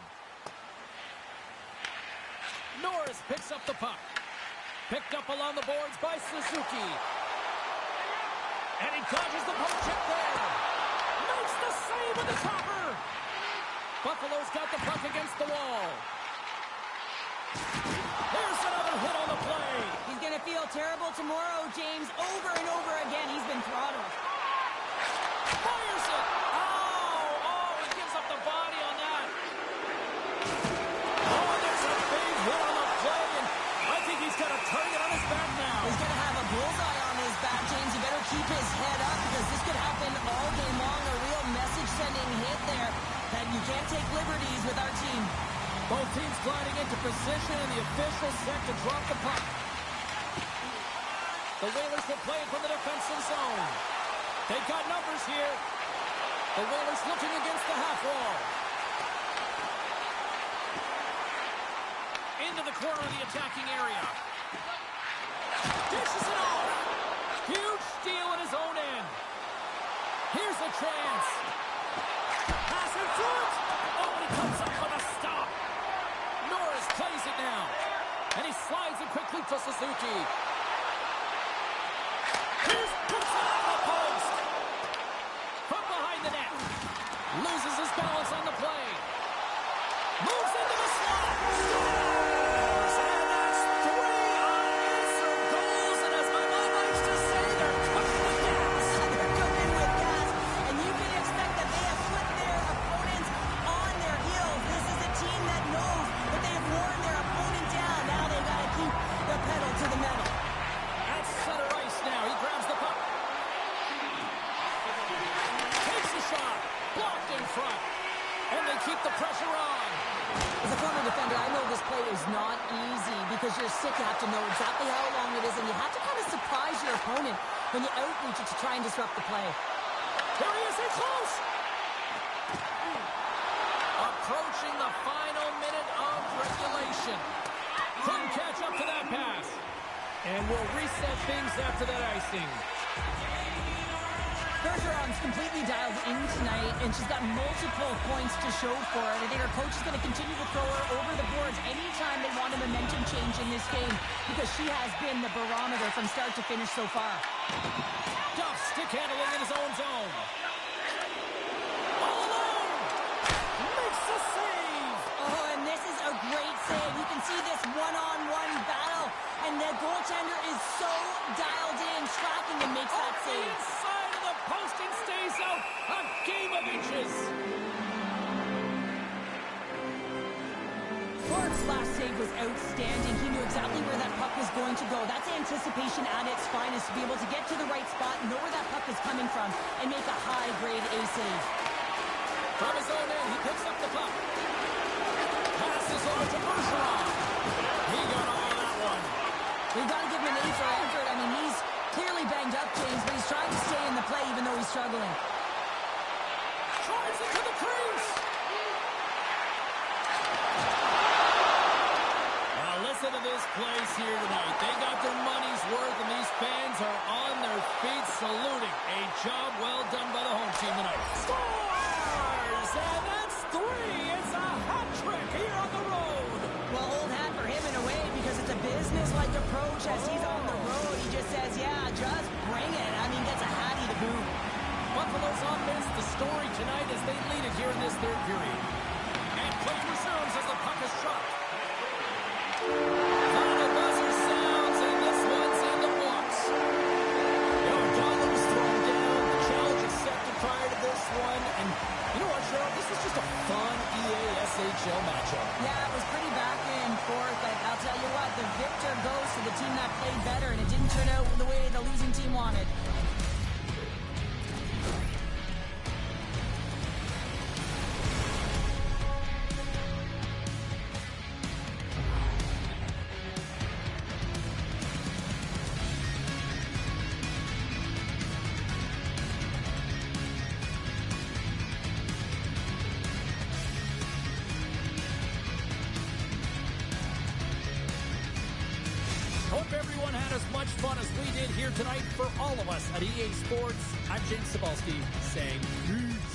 Norris picks up the puck. Picked up along the boards by Suzuki. And he dodges the poke check there. Makes the save with the topper. Buffalo's got the puck against the wall. Here's another hit on the play. He's going to feel terrible tomorrow, James. Over and over again, he's been throttled. Fires it. Oh, he gives up the body on that. Oh, and there's a big hit on the play, and I think he's got a target on his back now. He's going to have a bullseye on his back, James. You better keep his head up because this could happen all game long. A real message-sending hit there that you can't take liberties with our team. Both teams gliding into position, and the official set to drop the puck. The Whalers will play it from the defensive zone. They've got numbers here. The Whalers looking against the half wall. Into the corner of the attacking area. Dishes it off. Huge steal at his own end. Here's a chance. Pass in front. Oh, and he comes up with a stop. Norris plays it now. And he slides it quickly to Suzuki. Here's puts it on the post. From behind the net. Loses his balance on the play. Moves into the slot. Scores! And that's 3 unanswered goals. And as my mom likes to say, they're cooking with gas. They're cooking with gas, and you can expect that they have put their opponents on their heels. This is a team that knows that they have worn their opponent down. Now they've got to keep the pedal to the metal. former defender, I know this play is not easy because you're sick. You have to know exactly how long it is, and you have to kind of surprise your opponent when you outreach it to try and disrupt the play. Here he is, in close. Approaching the final minute of regulation. Couldn't catch up to that pass. And we'll reset things after that icing. Bergeron's completely dialed in tonight, and she's got multiple points to show for it. I think her coach is going to continue to throw her over the boards anytime they want a momentum change in this game because she has been the barometer from start to finish so far. Duff stick handling in his own zone. All alone. Makes the save. Oh, and this is a great save. You can see this one-on-one battle, and the goaltender is so dialed in, tracking and makes that The save. inside of the posting stays out. A game of inches. Clark's last save was outstanding. He knew exactly where that puck was going to go. That's anticipation at its finest, to be able to get to the right spot, know where that puck is coming from, and make a high-grade A save. From his own end, he picks up the puck. Passes over to Bergeron. He got all that one. We've got to give him an A for effort. I mean, he's clearly banged up, James, but he's trying to stay in the play even though he's struggling. Drives it to the crease. Now listen to this place here tonight. They got their money's worth, and these fans are on their feet saluting. A job well done by the home team tonight. Scores! And that's 3. It's a hat trick here on the road. Well, old hat for him in a way because it's a business-like approach as he's on the road. He just says, yeah, just bring it. I mean, gets a hattie to boot. Buffalo's offense, the story tonight as they lead it here in this third period. And play resumes as the puck is dropped. Final buzzer sounds, and this one's in the books. O'Donnell was thrown down. The challenge accepted prior to this one. And you know what, Cheryl? This was just a fun EASHL matchup. Yeah, it was pretty back and forth, but I'll tell you what, the victor goes to the team that played better, and it didn't turn out the way the losing team wanted. Hope everyone had as much fun as we did here tonight. For all of us at EA Sports, I'm James Cebulski saying peace.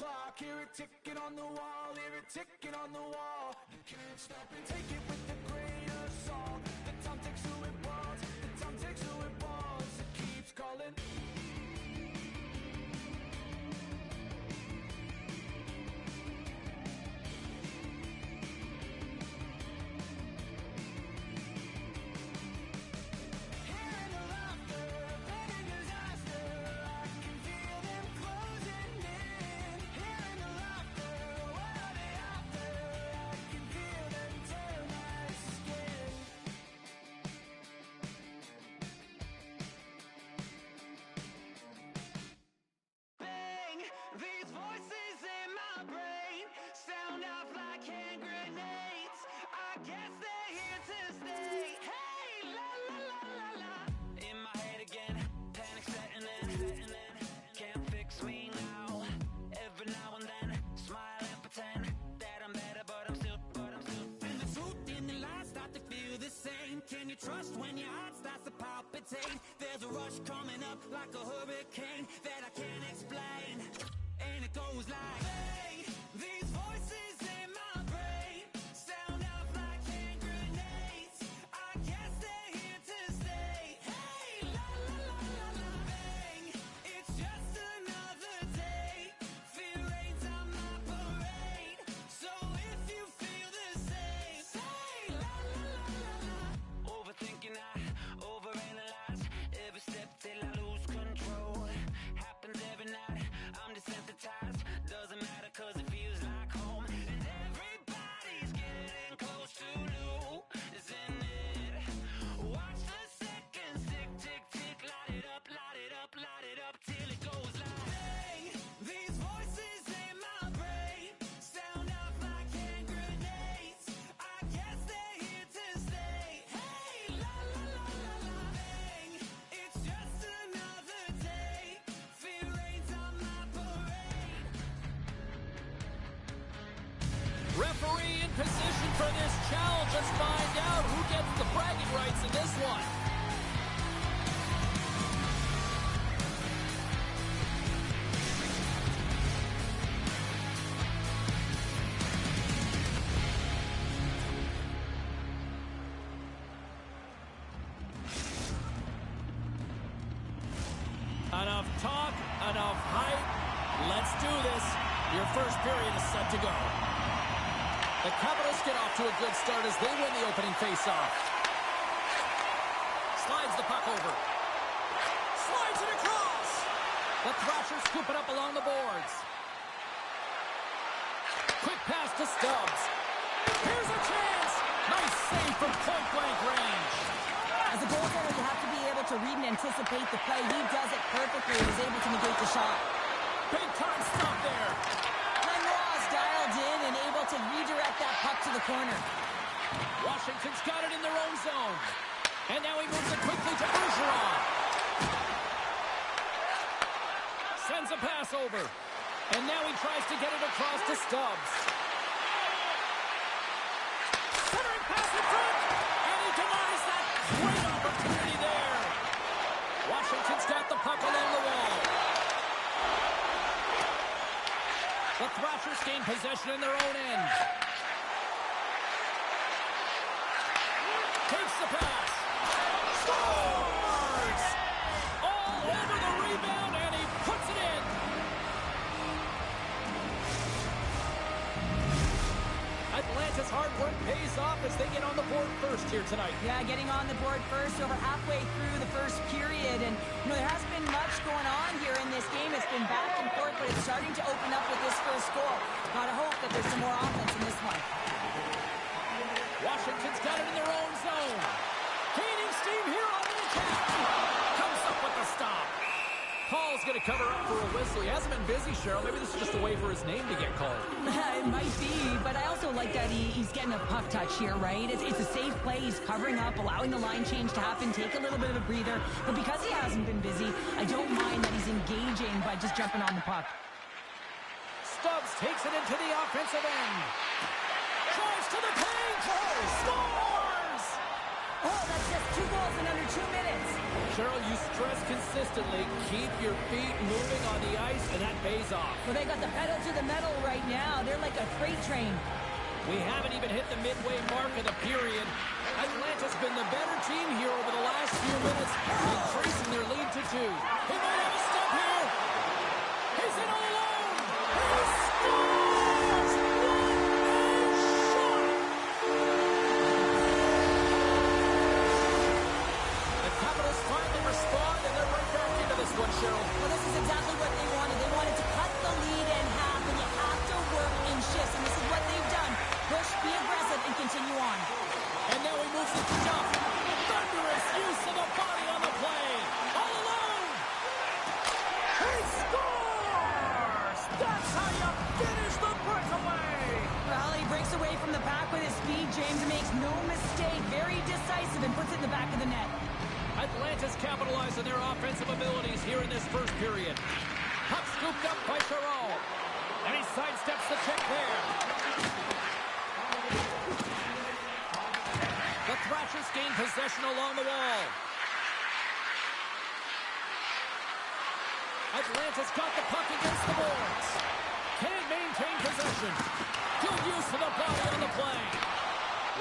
clock, hear it ticking on the wall, hear it ticking on the wall. You can't stop it, take it with a grain of salt. The time takes who it wants, the time takes who it wants. It keeps calling. Hearing the laughter, planning disaster, I can feel them closing in. Hearing the laughter, what are they after? I can feel them tear my skin. Bang! These voices in my brain sound off like hand grenades. I guess they're here to stay. Hey, la la la la la. In my head again, panic setting in. Can't fix me now. Every now and then, smile and pretend that I'm better, but I'm still. And the truth and the lies start to feel the same. Can you trust when your heart starts to palpitate? There's a rush coming up like a hurricane that I can't explain. And it goes like, bang, these voices in my brain sound off like hand grenades. I guess they're here to stay. Hey, la la la la la. Bang, it's just another day. Fear ain't on my parade. So if you feel the same, say la la la la la. Overthinking, I overanalyze every step till I lose control. Happens every night, I'm desensitized. Doesn't matter cause it feels like home. And everybody's getting close to losing it. Watch the seconds tick, tick, tick. Light it up, light it up, light it up till it goes like, bang, these voices in my brain sound off like hand grenades. I guess they're here to stay. Hey, la la la la la. Bang, it's just another day. Fear ain't on my parade. Referee in position for this challenge. Let's find out who gets the bragging rights in this one. Enough talk, enough hype. Let's do this. Your first period is set to go. The Capitals get off to a good start as they win the opening faceoff. Slides the puck over. Slides it across. The Thrashers scoop it up along the boards. Quick pass to Stubbs. Here's a chance. Nice save from point-blank range. As a goaltender, you have to be able to read and anticipate the play. He does it perfectly. He's able to negate the shot. Big time stop there. Glenn Ross dialed in and able to redirect that puck to the corner. Washington's got it in their own zone. And now he moves it quickly to Bergeron. Sends a pass over. And now he tries to get it across to Stubbs. Centering pass in front. And he denies that. Great opportunity there. Washington's got the puck along the wall. The Thrashers gain possession in their own end. Takes the pass. Scores! All over the rebound, and he puts it in. Atlanta's hard work pays off as they get on the board first here tonight. Yeah, getting on the board first over halfway through the first period. And, you know, there hasn't been much going on here in this game. It's been back and forth, but it's starting to open up with this first goal. Gotta hope that there's some more offense in this one. Washington's got it in their own zone. Gaining steam here on the attack. Comes up with the stop. Paul's going to cover up for a whistle. He hasn't been busy, Cheryl. Maybe this is just a way for his name to get called. It might be, but I also like that he's getting a puck touch here, right? It's a safe play. He's covering up, allowing the line change to happen, take a little bit of a breather. But because he hasn't been busy, I don't mind that he's engaging by just jumping on the puck. Stubbs takes it into the offensive end. Drives to the paint. Scores! Oh, that's just 2 goals in under 2 minutes. Cheryl, you stress consistently, keep your feet moving on the ice, and that pays off. Well, they got the pedal to the metal right now. They're like a freight train. We haven't even hit the midway mark of the period. Atlanta's been the better team here over the last few minutes, increasing their lead to 2. He might have a step here. He's in all alone. He scores! What a shot! The Capitals finally respond, and they're right back into this one, Cheryl. Well, this is exactly what they wanted. They wanted to cut the lead in half, and you have to work in shifts, and this is what they've done. Push, be aggressive, and continue on. And now he moves it to Duff. Thunderous use of the body on the play. All alone. He scores! That's how you finish the breakaway. Well, he breaks away from the pack with his speed. James makes no mistake. Very decisive and puts it in the back of the net. Atlanta's capitalized on their offensive abilities here in this first period. Puck scooped up by Perreault. And he sidesteps the check there. The Thrashers gain possession along the wall. Atlanta's got the puck against the boards. Can't maintain possession. Good use of the body on the play.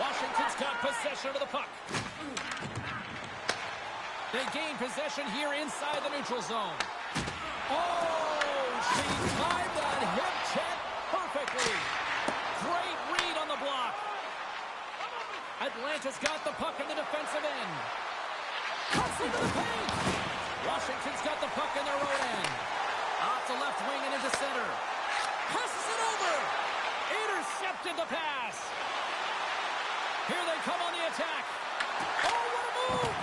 Washington's got possession of the puck. They gain possession here inside the neutral zone. Oh, she timed that hip check perfectly. Great read on the block. Atlanta's got the puck in the defensive end. Cuts into the paint. Washington's got the puck in their own end. Off the left wing and into center. Passes it over. Intercepted the pass. Here they come on the attack. Oh, what a move.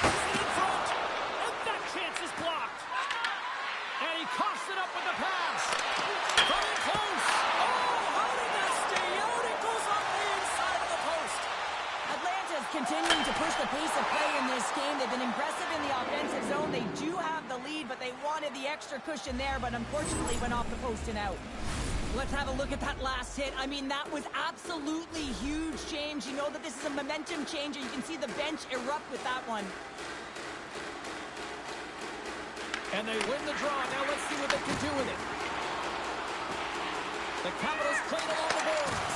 Passes it in front. And that chance is blocked. And he coughs it up with the pass. Coming close. Oh, how did that stay out? It goes on the inside of the post. Atlanta's continuing to push the pace of play in this game. They've been impressive in the offensive zone. They do have the lead, but they wanted the extra cushion there, but unfortunately went off the post and out. Let's have a look at that last hit. I mean, that was absolutely huge, James. You know that this is a momentum changer. You can see the bench erupt with that one. And they win the draw. Now let's see what they can do with it. The Capitals played along the boards.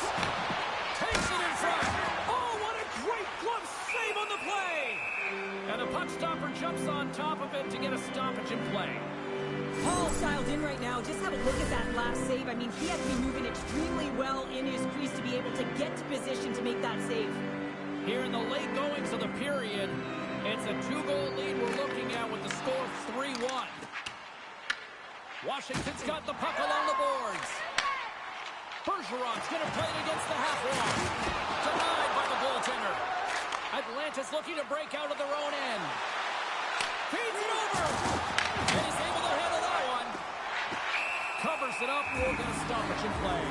Takes it in front. Oh, what a great glove save on the play. And the puck stopper jumps on top of it to get a stoppage in play. Paul dialed in right now. Just have a look at that last save. I mean, he had to be moving extremely well in his crease to be able to get to position to make that save. Here in the late goings of the period, it's a 2-goal lead we're looking at with the score 3-1. Washington's got the puck along the boards. Bergeron's going to play it against the half wall. Denied by the goaltender. Atlanta's looking to break out of their own end. Feeds it over. And he's able to handle that one. Covers it up. We'll get a stoppage in play.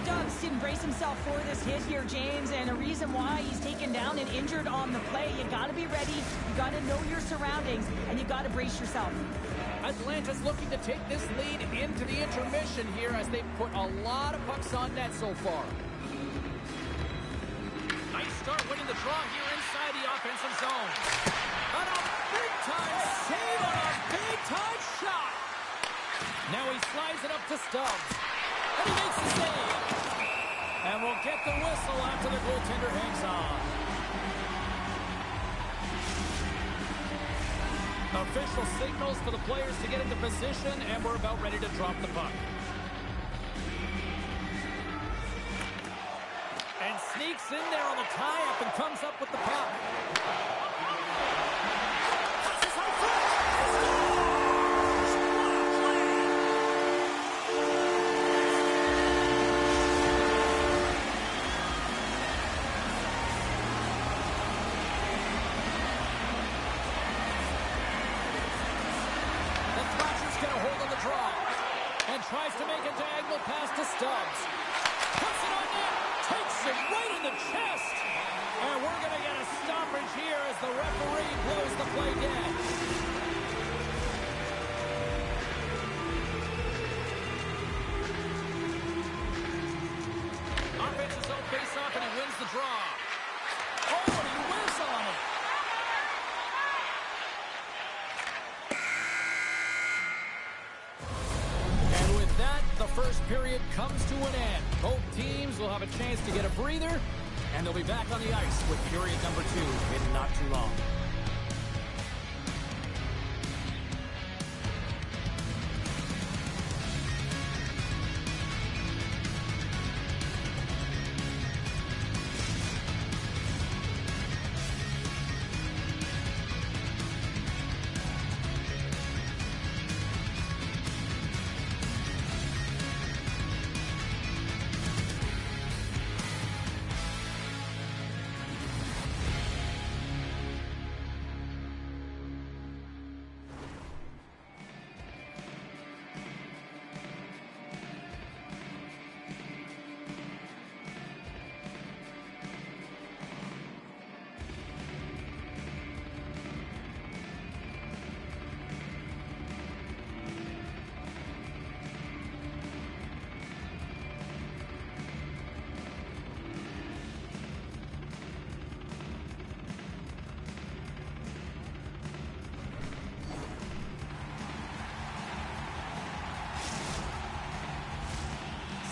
Stubbs didn't brace himself for this hit here, James, and a reason why he's taken down and injured on the play. You got to be ready. You got to know your surroundings, and you got to brace yourself. Atlanta's looking to take this lead into the intermission here as they've put a lot of pucks on net so far. Nice start winning the draw here inside the offensive zone. And a big-time save on a big-time shot. Now he slides it up to Stubbs. And he makes the save. And we'll get the whistle after the goaltender hangs on. Official signals for the players to get into position, and we're about ready to drop the puck. And sneaks in there on the tie-up and comes up with the puck. Passes out front. Scores! What a play! The Thrashers get a hold of the draw and tries to make a diagonal pass to Stubbs. Puts it on net. Takes it right in the chest. And we're going to get a stoppage here as the referee blows the play dead. Offensive zone face-off, and he draw. Oh, and he whiffs on it. And with that, the first period comes to an end. Both teams will have a chance to get a breather, and they'll be back on the ice with period number 2 in not too long.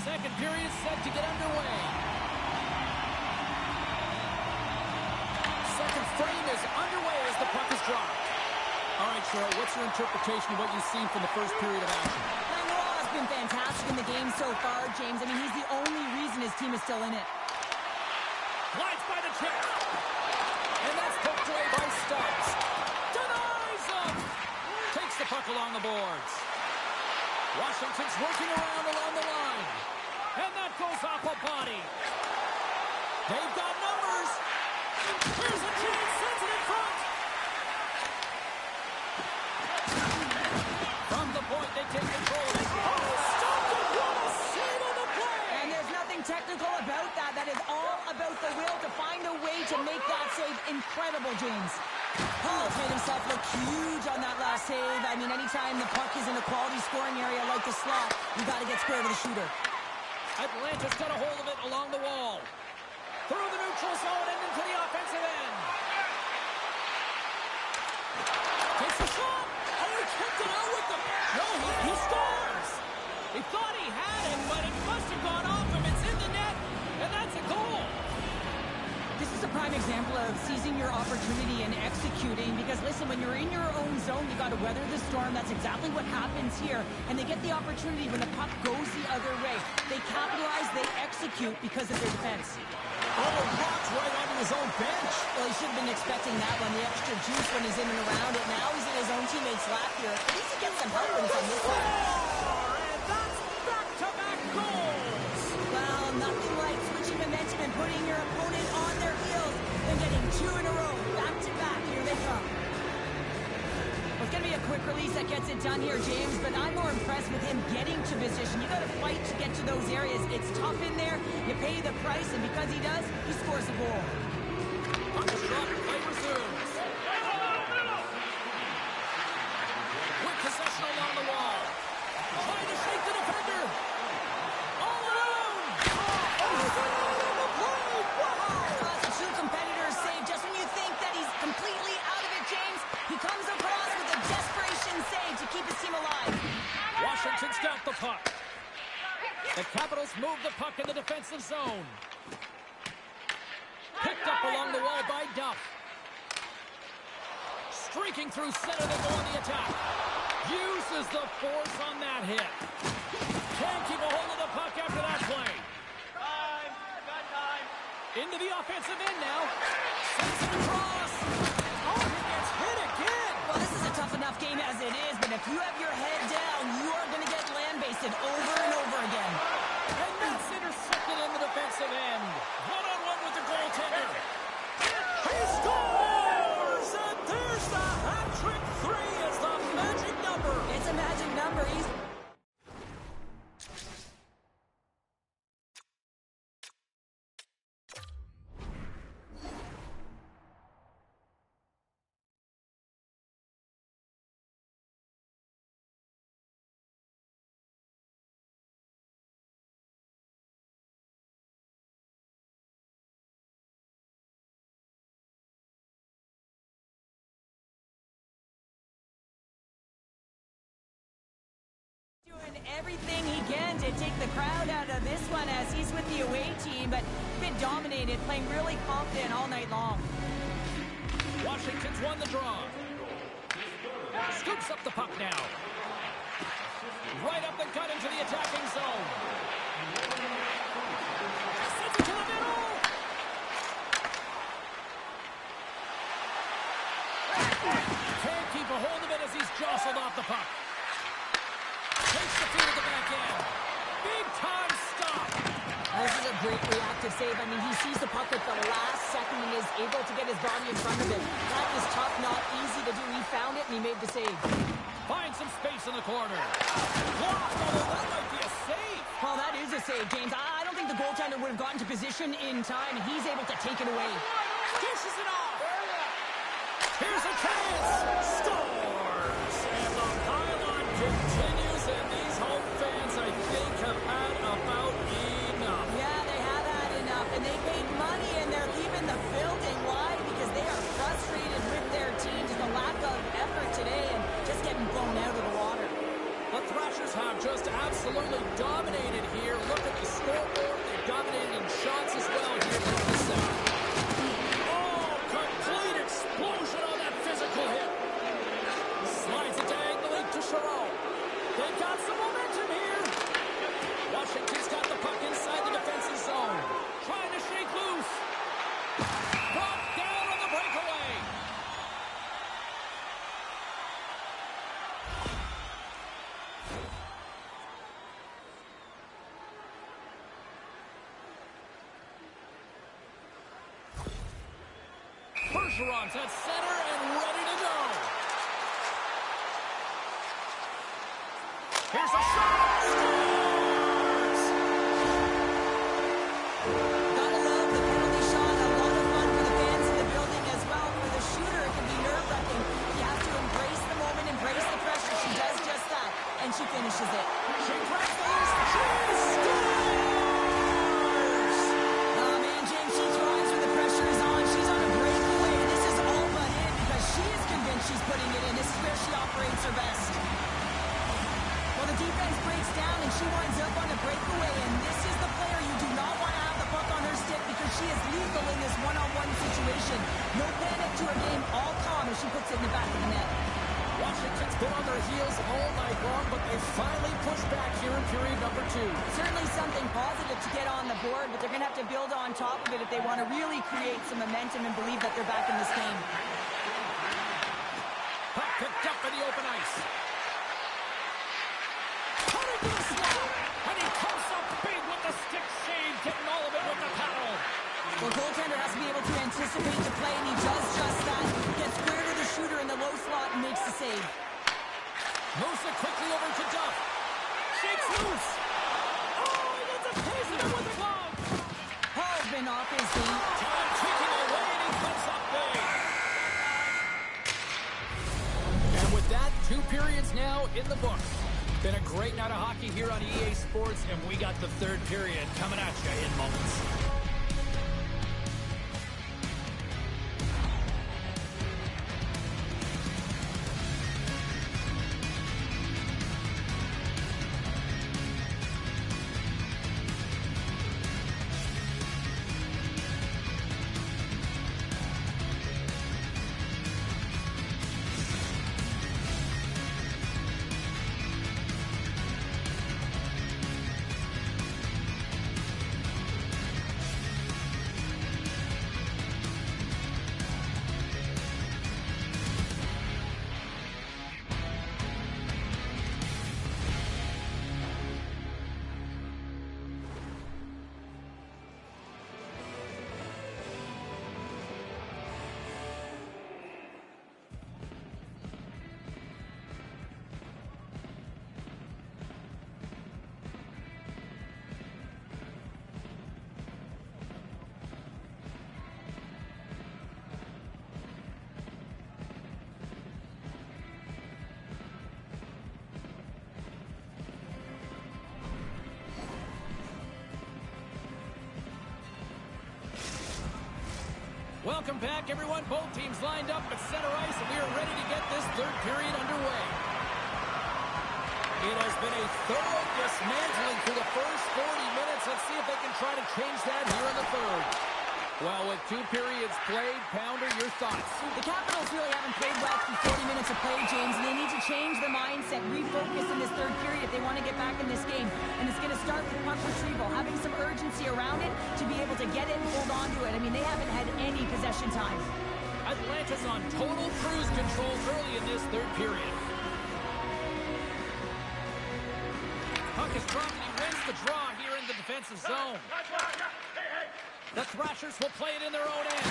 Second period set to get underway. Second frame is underway as the puck is dropped. All right, Cheryl, what's your interpretation of what you've seen from the first period of action? Langlois has been fantastic in the game so far, James. I mean, he's the only reason his team is still in it. Glides by the check. And that's poked away by Stubbs. Denies him. Takes the puck along the boards. Washington's working around along the line. And that goes off a body. They've got numbers. Here's a chance. Sends it in front. From the point, they take control. Oh, stopped it. What a save on the play. And there's nothing technical about that. That is all about the will to find a way to make that save incredible, James. Paul's made himself look huge on that last save. I mean, anytime the puck is in a quality scoring area like the slot, you got to get square to the shooter. Atlanta's got a hold of it along the wall. Through the neutral zone and into the offensive end. Takes a shot. Oh, he kept it out with them. No, he scores. He thought he had him, but it must have gone off him. It's in the net, and that's a goal. This is a prime example of seizing your opportunity and executing because, listen, when you're in your own zone, you got to weather the storm. That's exactly what happens here. And they get the opportunity when the puck goes the other way. They capitalize, they execute because of their defense. Oh, walks right onto his own bench. Well, he should have been expecting that one, the extra juice when he's in and around it. Now he's in his own teammate's lap here. At least he gets some help when he's on this side. And that's back-to-back goals. Well, nothing like switching momentum and putting your opponent on their heels and getting 2 in a row. Back-to-back. Here they come. Well, it's going to be a quick release that gets it done here, James, but I'm more impressed with him getting to position. You got to fight to get to those areas. It's tough in there. You pay the price, and because he does, he scores a goal. On the shot, play resumes. With possession along the wall. Trying to shake the defender. All alone. Oh, he's on the play. Wow. That's two competitors save. Just when you think that he's completely out of it, James, he comes across with a desperation save to keep his team alive. Washington's got the puck. The Capitals move the puck in the defensive zone. Picked up along the wall by Duff. Streaking through center, they go on the attack. Uses the force on that hit. Can't keep a hold of the puck after that play. Time. Got time. Into the offensive end now. Sends it across. Oh, he gets hit again. Well, this is a tough enough game as it is, but if you have your head down, you are going to get land-basted over and over again. And that's intercepted in the defensive end. One-on-one with the goaltender. He scores! And there's the hat-trick. 3 is the magic number. It's a magic number. He's doing everything he can to take the crowd out of this one as he's with the away team, but been dominated, playing really confident all night long. Washington's won the draw. Scoops up the puck now. Right up the gut into the attacking zone. Sends it to the middle. Can't keep a hold of it as he's jostled off the puck. Takes the feed at the back end. Big time stop. This is a great reactive save. I mean, he sees the puck at the last second and is able to get his body in front of it. That is tough, not easy to do. He found it and he made the save. Finds some space in the corner. Blocked, although that might be a save. Well, that is a save, James. I don't think the goaltender would have gotten to position in time, and he's able to take it away. Dishes it off. Here's a chance. Scores. And the pylon continues, and these home fans, I think, have had about enough. Yeah, they have had enough, and they paid money, and they're leaving the building. Why? Because they are frustrated with their team, just a lack of effort today, and just getting blown out of the water. The Thrashers have just absolutely dominated here. Look at the scoreboard. They've dominated in shots as well here in the second. Oh, complete explosion on that physical hit. Slides it diagonally to Chiarot. They've got some momentum here. Washington's got the puck inside the defensive zone. Trying to shake loose. Brought down on the breakaway. Bergeron's at center and ready to go. Here's a shot. Scores! Gotta love the penalty shot. A lot of fun for the fans in the building as well. For the shooter, it can be nerve-wracking. You have to embrace the moment, embrace the pressure. She does just that, and she finishes it. She breaks loose. She scores! Oh, man, James, she drives when the pressure is on. She's on a breakaway, and this is all but in because she is convinced she's putting it in. This is where she operates her best. Well, the defense breaks down, and she winds up on a breakaway, and this is the player you do not want to have the puck on her stick because she is lethal in this one-on-one situation. No panic to her game, all calm as she puts it in the back of the net. Washington's been on their heels all night long, but they finally pushed back here in period number 2. Certainly something positive to get on the board, but they're going to have to build on top of it if they want to really create some momentum and believe that they're back in this game. Puck picked up in the open ice. Cutting to the slot, and he comes up big with the stick save, getting all of it with the paddle. Well, goaltender has to be able to anticipate the play, and he does just that. Gets square to the shooter in the low slot and makes the save. Moves it quickly over to Duff. Shakes loose. Oh, he gets a piece of it with the glove. Hall's been off his feet. Time ticking away, and he comes up big. And with that, 2 periods now in the books. Been a great night of hockey here on EA Sports, and we got the 3rd period coming at you in moments. Welcome back, everyone. Both teams lined up at center ice, and we are ready to get this 3rd period underway. It has been a thorough dismantling through the first 40 minutes. Let's see if they can try to change that here in the third. Well, with 2 periods played, Pounder, your thoughts? The Capitals really haven't played well through 40 minutes of play, James, and they need to change their mindset, refocus in this third period if they want to get back in this game. And it's going to start with puck retrieval, having some urgency around it to be able to get it and hold on to it. I mean, they haven't had any possession time. Atlanta's on total cruise control early in this third period. Puck is dropped and he wins the draw here in the defensive zone. The Thrashers will play it in their own end.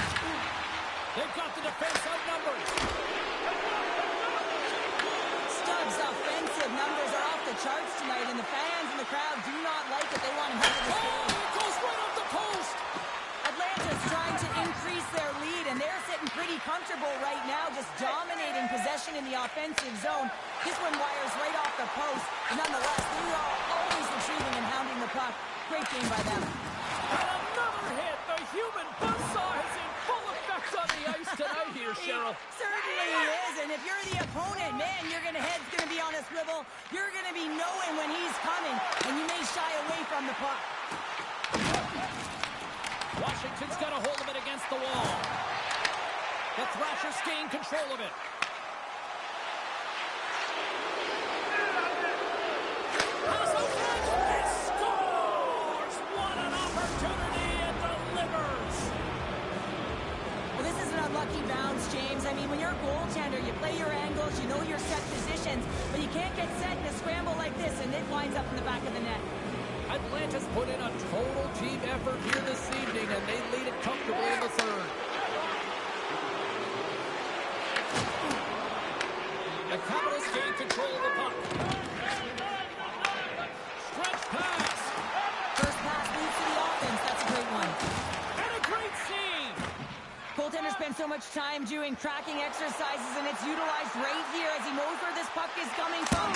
They've got the defense outnumbered. Stubbs' offensive numbers are off the charts tonight, and the fans and the crowd do not like it. They want him out of this game. It goes right off the post. Atlanta's trying to increase their lead, and they're sitting pretty comfortable right now, just dominating possession in the offensive zone. This one wires right off the post. Nonetheless, they are always retrieving and hounding the puck. Great game by them. And another hit. The human buzzsaw is in full effect on the ice tonight here, Cheryl. Certainly is, and if you're the opponent, man, your head's going to be on a swivel. You're going to be knowing when he's coming, and you may shy away from the puck. Washington's got a hold of it against the wall. The Thrashers gain control of it. Pass outside. He scores! What an opportunity and delivers! Well, this is an unlucky bounce, James. I mean, when you're a goaltender, you play your angles, you know your set positions, but you can't get set in a scramble like this, and it winds up in the back of the net. Atlanta's put in a total team effort here this evening, and they lead it comfortably in the third. The Capitals gain control of the puck. Stretch pass. First pass leads to the offense. That's a great one. And a great scene. Goaltender spends so much time doing tracking exercises, and it's utilized right here as he knows where this puck is coming from.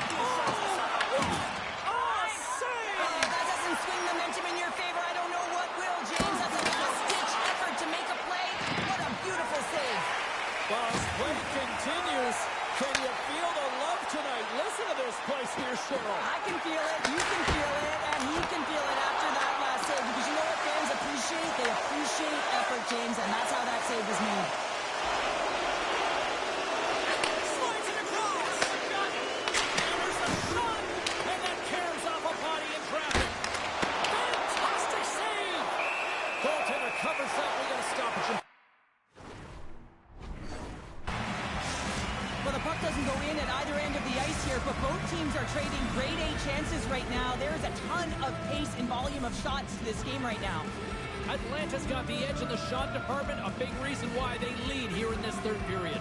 That doesn't swing momentum in your favor. I don't know what will, James. That's a last-ditch effort to make a play. What a beautiful save. Well, as play continues, can you feel the love tonight? Listen to this place here, Cheryl. I can feel it, you can feel it, and he can feel it after that last save. Because you know what fans appreciate? They appreciate effort, James, and that's how that save was made. Slides it across. There's a shot, and that carries off a body in traffic. Fantastic save. Goaltender covers up. We got to stop it. Well, the puck doesn't go in at either end of the ice here, but both teams are trading grade A chances right now. There's a ton of pace and volume of shots to this game right now. Atlanta's got the edge in the shot department, a big reason why they lead here in this third period.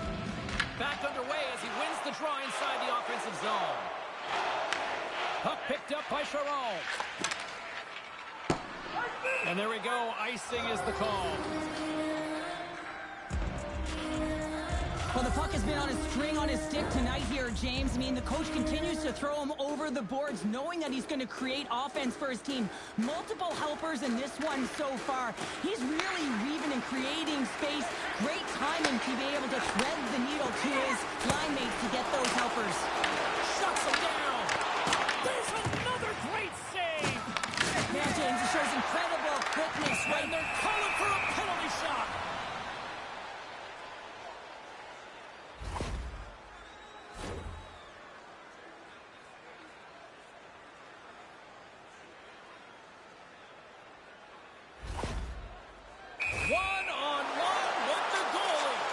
Back underway as he wins the draw inside the offensive zone. Puck picked up by Chiron. And there we go, icing is the call. Well, the puck has been on a string on his stick tonight here, James. I mean, the coach continues to throw him over the boards, knowing that he's going to create offense for his team. Multiple helpers in this one so far. He's really weaving and creating space. Great timing to be able to thread the needle to his line mates to get those helpers. Shuts him down. There's another great save. Man, James, it shows incredible quickness, right? And they're calling for a penalty shot. One-on-one with the goalie.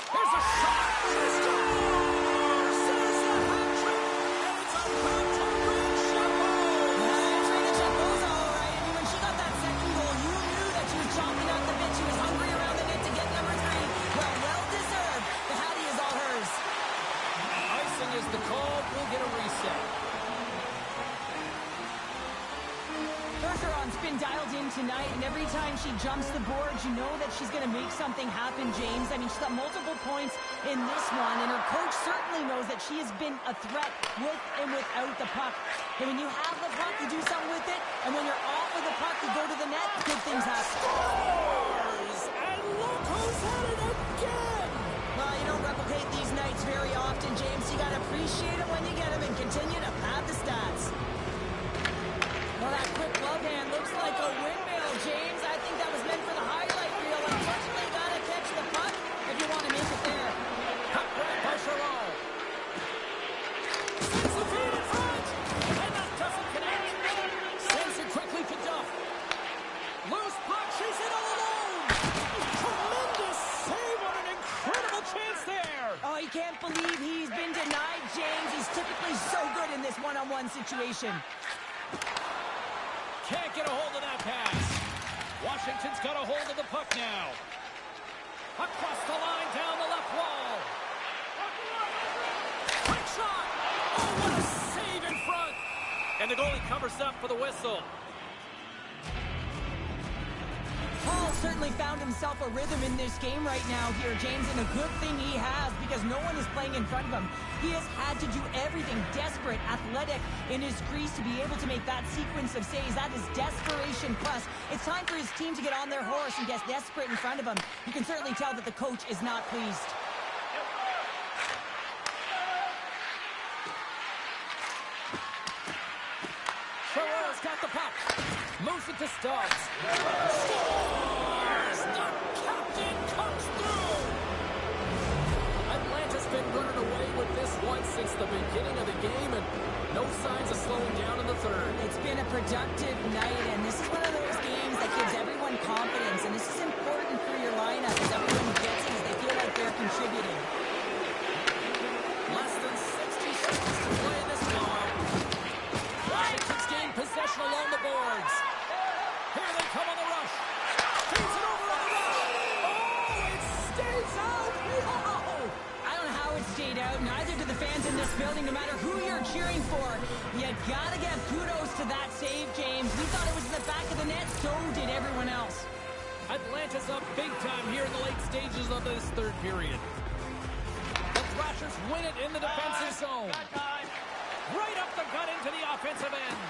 Here's a shot. He scores! Says the hat-trick, and it's about to reach Chabot. Chabot's all right. I mean, when she got that second goal, you knew that she was chomping at the bit. She was hungry around the net to get number 3. Well deserved. The Hattie is all hers. Icing is the call. We'll get a reset. Bergeron's been dialed in tonight, and every time she jumps the boards, you know that she's going to make something happen, James. I mean, she's got multiple points in this one, and her coach certainly knows that she has been a threat with and without the puck. And when you have the puck, you do something with it, and when you're off of the puck, you go to the net, good things happen. Scores! And look who's at it again! Well, you don't replicate these nights very often, James. You got to appreciate them when you get them and continue to pad the stats. Well, that quick glove hand looks like a windmill, James. I think that was meant for the highlight reel. Unfortunately, got to catch the puck if you want to make it there. Cut grab by Giroux. Sends the feed in front. And that doesn't connect. Sends it quickly to Duff. Loose puck. She's in all alone. Tremendous save on an incredible chance there. Oh, you can't believe he's been denied, James. He's typically so good in this one-on-one situation. Can't get a hold of that pass. Washington's got a hold of the puck now. Across the line, down the left wall. Quick shot. Oh, what a save in front. And the goalie covers up for the whistle. Paul certainly found himself a rhythm in this game right now here, James, and a good thing he has because no one is playing in front of him. He has had to do everything, desperate, athletic, in his crease to be able to make that sequence of saves. That is desperation plus. It's time for his team to get on their horse and get desperate in front of him. You can certainly tell that the coach is not pleased. Giroux's got the puck. Moves it to Stubbs. Scores! The captain comes through! Atlanta's been running away with this one since the beginning of the game, and no signs of slowing down in the third. It's been a productive night, and this is one of those games that gives everyone confidence, and this is important for your lineup as everyone gets it, as they feel like they're contributing. Less than 60 seconds to play in this blowout. Washington's gained possession along the boards. Here they come on the rush. Feeds it over on the rush. Oh, it stays out. Wow. I don't know how it stayed out. Neither do the fans in this building, no matter who you're cheering for. You gotta give kudos to that save, James. We thought it was in the back of the net, so did everyone else. Atlanta's up big time here in the late stages of this third period. The Thrashers win it in the defensive zone. Right up the gut into the offensive end.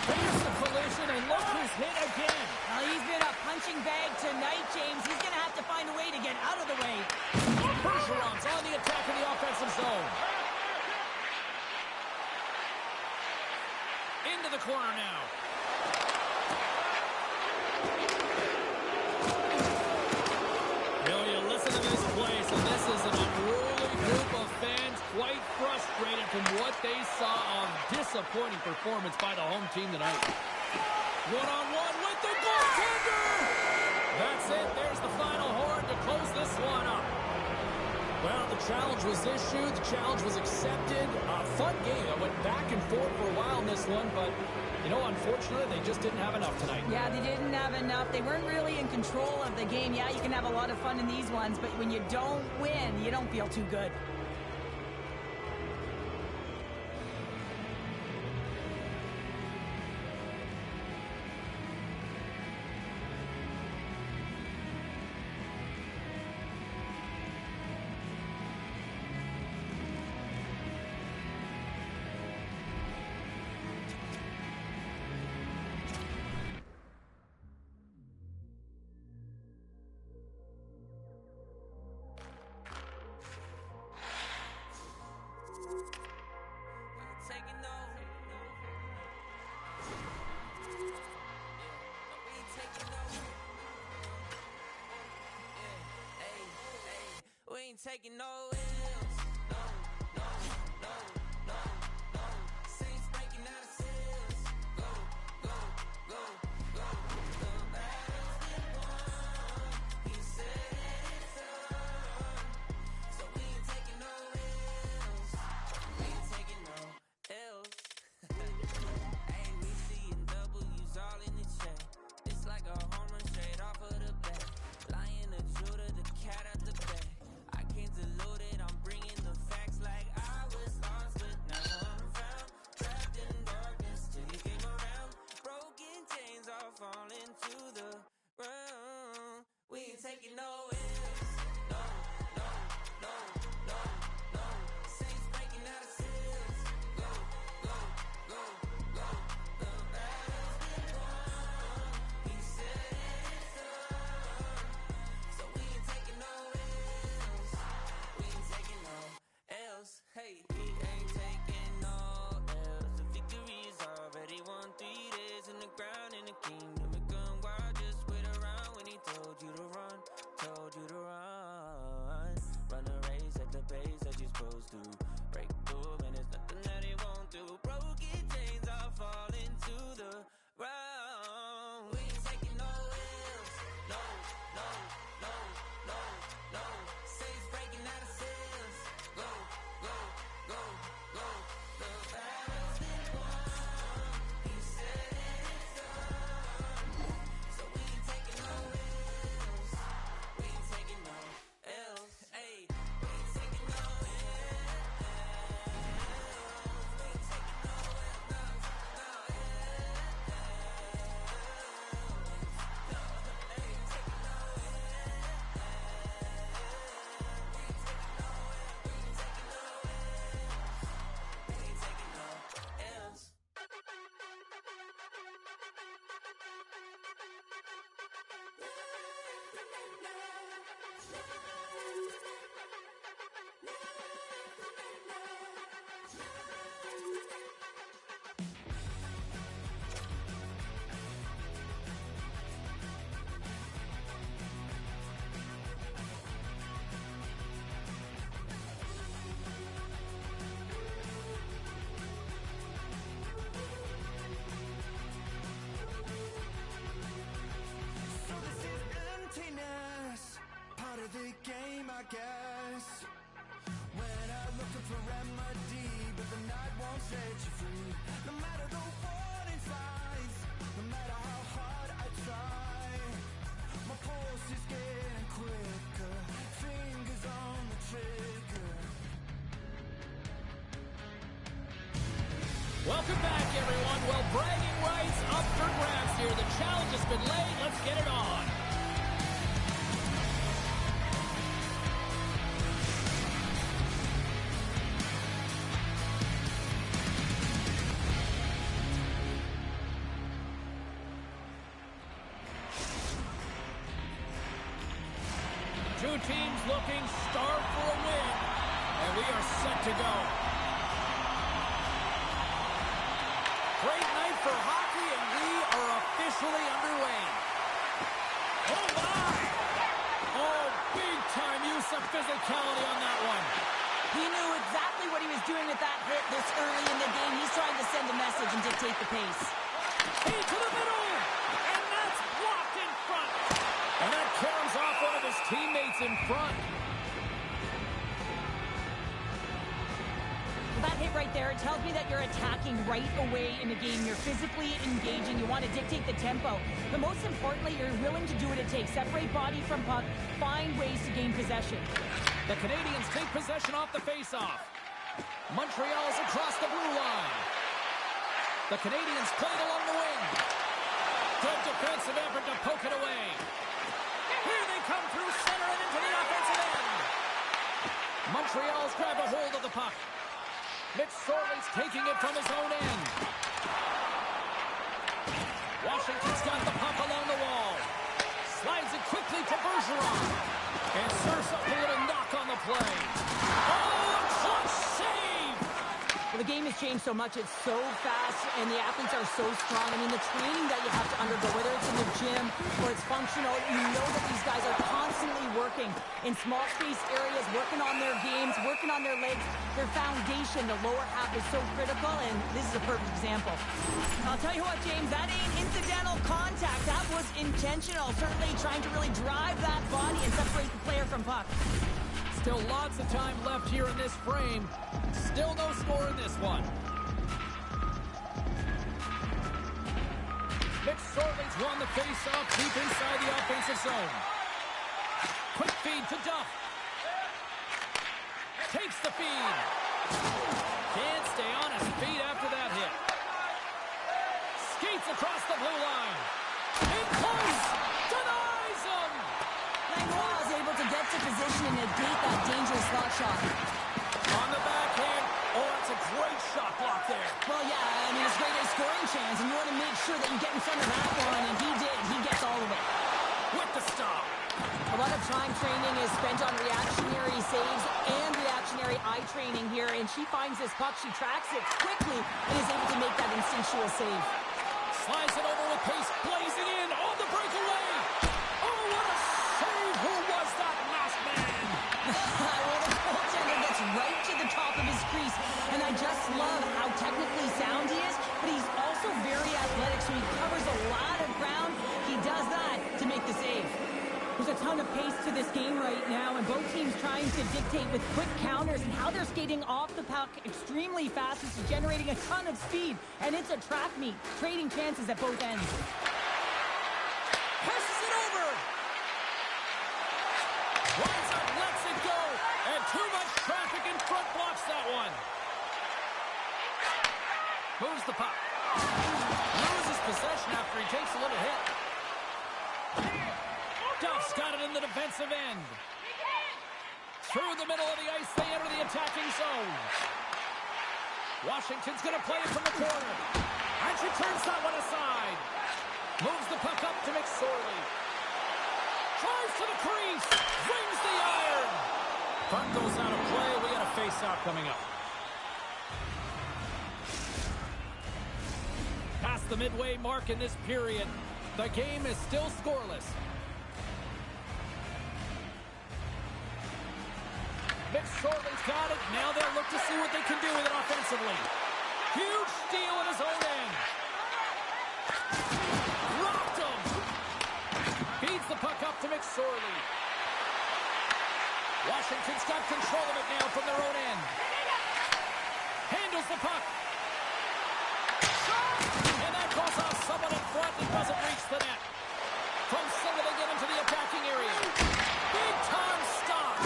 There's the collision, and look who's hit again. Well, he's been a punching bag tonight, James. He's gonna have to find a way to get out of the way. Bergeron's on the attack in the offensive zone. Into the corner now. You listen to this place, and this is an unruly group of fans quite frustrated from what they saw of disappointing performance by the home team tonight. One-on-one with the goaltender! That's it. There's the final horn to close this one up. Well, the challenge was issued. The challenge was accepted. A fun game. It went back and forth for a while in this one, but, you know, unfortunately, they just didn't have enough tonight. Yeah, they didn't have enough. They weren't really in control of the game. Yeah, you can have a lot of fun in these ones, but when you don't win, you don't feel too good. Taking no L's. No, no, no, no, no. Saints breaking out of seals. Go, go, go, go. The battle's been won. He said it's done. So we ain't taking no L's. We ain't taking no L's. Hey, we seeing W's all in the check. It's like a home run straight off of the bat. Lion of Judah, the cat out the bag. Deluded, I'm bringing the facts like I was lost, but now I'm found. Trapped in darkness till you came around. Broken chains all falling to the ground. We ain't taking no L's. No, no, no, no, no. Saints breaking out of seals. Go, go, go, go. The battle's been won. He said it's done. So we ain't taking no L's. We ain't taking no guess. When I looking for remedy, but the night won't set you free. No matter the warning signs, no matter how hard I try, my pulse is getting quicker, fingers on the trigger. Welcome back, everyone. Well, bragging rights up for grabs here. The challenge has been laid. Let's get it on. Two teams looking starved for a win, and we are set to go. Great night for hockey, and we are officially underway. Oh, my! Oh, big-time use of physicality on that one. He knew exactly what he was doing with that hit this early in the game. He's trying to send a message and dictate the pace. He to the middle, and that's blocked in front. And that caroms off one of his teammates in front. That hit right there, it tells me that you're attacking right away in the game. You're physically engaging. You want to dictate the tempo. But most importantly, you're willing to do what it takes. Separate body from puck. Find ways to gain possession. The Canadians take possession off the faceoff. Montreal's across the blue line. The Canadians played along the wing. Good defensive effort to poke it away. Here they come through center and into the offensive end. Montreal's grabbed a hold of the puck. Mitch Sorley's taking it from his own end. Washington's got the puck along the wall. Slides it quickly to Bergeron. And serves up a little knock on the play. Oh, a clutch save! Well, the game has changed so much. It's so fast, and the athletes are so strong. I mean, the training that you have to undergo, whether it's in the gym or it's functional, you know that these guys are constantly working in small space areas, working on their games, working on their legs. Their foundation, the lower half, is so critical, and this is a perfect example. I'll tell you what, James, that ain't incidental contact. That was intentional, certainly trying to really drive that body and separate the player from puck. Still lots of time left here in this frame. Still no score in this one. Mitch Sorley's won the face-off deep inside the offensive zone. Quick feed to Duff. Takes the feed. Can't stay on his feet after that hit. Skates across the blue line. In close. Denies him. Langlois is able to get to position and negate that dangerous slot shot. On the backhand. Oh, that's a great shot block there. Well, yeah, I mean, it's a great scoring chance, and you want to make sure that you get in front of that one, and he did. He gets all of it. With the stop. A lot of time training is spent on reactionary saves and reactionary eye training here, and she finds this puck, she tracks it quickly, and is able to make that instinctual save. Slides it over with pace, blazing in on the breakaway. Oh, what a save! Who was that masked man? Well, the goaltender gets right to the top of his crease, and I just love how technically sound he is, but he's also very athletic, so he covers a lot of ground. He does that to make the save. There's a ton of pace to this game right now, and both teams trying to dictate with quick counters and how they're skating off the puck extremely fast. This is generating a ton of speed, and it's a track meet, trading chances at both ends. Passes it over. Winds up, lets it go, and too much traffic in front blocks that one. Moves the puck. Loses possession after he takes a little hit. Duff's got it in the defensive end. Through the middle of the ice, they enter the attacking zone. Washington's going to play it from the corner. And she turns that one aside. Moves the puck up to McSorley. Drives to the crease. Rings the iron. Puck goes out of play. We got a face-off coming up. Past the midway mark in this period, the game is still scoreless. McSorley's got it. Now they'll look to see what they can do with it offensively. Huge steal at his own end. Rocked him. Feeds the puck up to McSorley. Washington's got control of it now from their own end. Handles the puck. And that goes off someone in front and doesn't reach the net. From center they get into the attacking area. Big time stop.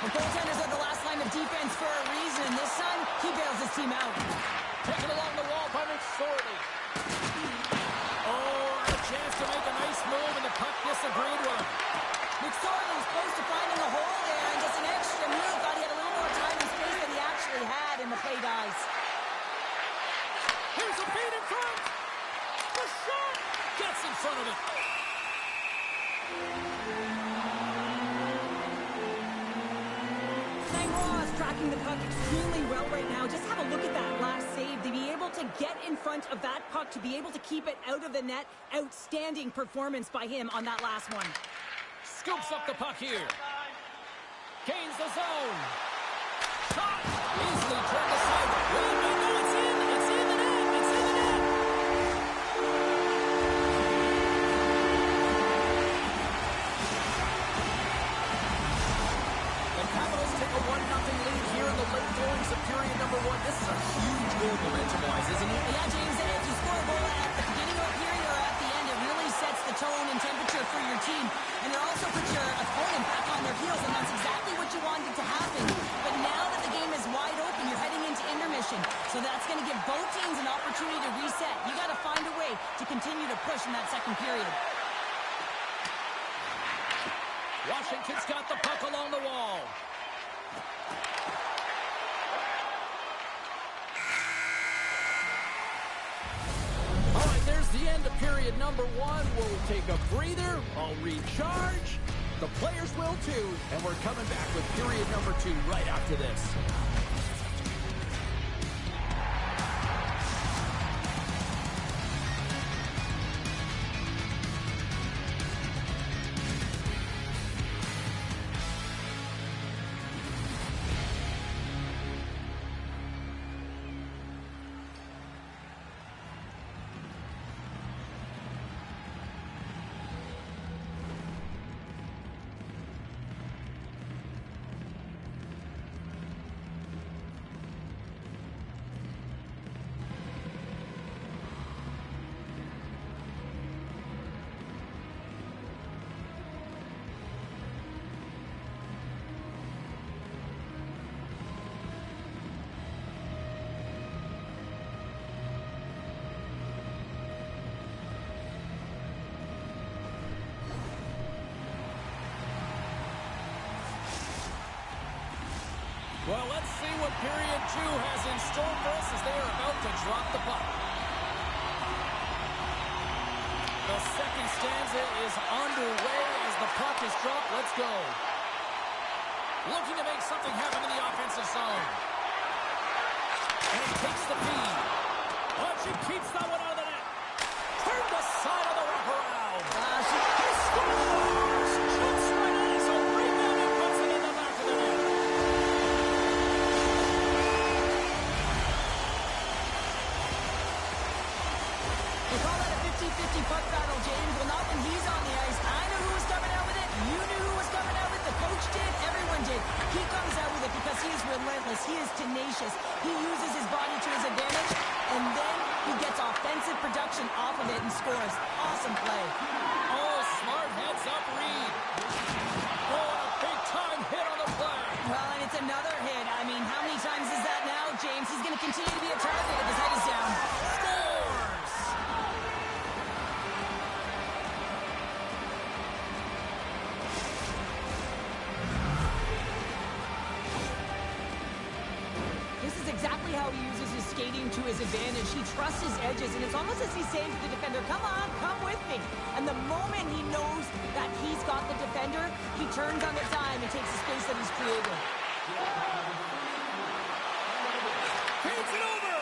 The goaltenders are the last line of defense for a reason. This time, he bails his team out. Taken along the wall by McSorley. Oh, a chance to make a nice move, and the puck disagreed with him. McSorley was close to finding a hole there, and just an extra move. Thought he had a little more time and space than he actually had, and the play dies. Here's a feed in front. The shot gets in front of it. Langlois is tracking the puck extremely well right now. Just have a look at that last save. To be able to get in front of that puck, to be able to keep it out of the net, outstanding performance by him on that last one. Scoops up the puck here. Gains the zone. Shot easily turned aside. Wait, no, it's in. It's in the net. It's in the net. The Capitals take a 1-0 lead here in the late goings of period number 1. This is a huge goal momentum-wise, isn't it? Yeah, James, and if you score a goal at the beginning of a period or at the end, it really sets the tone and temperature for your team. And it also puts your opponent back on their heels, and that's exactly what you wanted to happen. But now that the game is wide open, you're heading into intermission. So that's going to give both teams an opportunity to reset. You got to find a way to continue to push in that second period. Washington's got the puck along the wall. All right, there's the end of period number 1. We'll take a breather. I'll recharge. The players will too. And we're coming back with period number 2 right after this. Well, let's see what period 2 has in store for us as they are about to drop the puck. The second stanza is underway as the puck is dropped. Let's go. Looking to make something happen in the offensive zone. And takes the feed. Archie keeps that one out of the net. Turned aside of the wraparound. He scores! Shoots right at it, so rebound and puts it in the back of the net. They call that a 50-50 puck battle, James. Well, not when he's on the ice. I knew who was coming out with it. You knew who was coming out with it. The coach did. Everyone did. He comes out with it because he is relentless. He is tenacious. He uses his body to his advantage, and then he gets offensive production off of it and scores. Awesome play. Oh, smart heads-up read. Oh, a big-time hit on the play. Well, and it's another hit. I mean, how many times is that now, James? He's going to continue to be a target if his head is down. Scores! This is exactly how he uses his skating to his advantage. He trusts his edges, and it's almost as he's saying to the defender, come on, come with me. And the moment he knows that he's got the defender, he turns on the dime and takes the space that he's created. Feeds it over!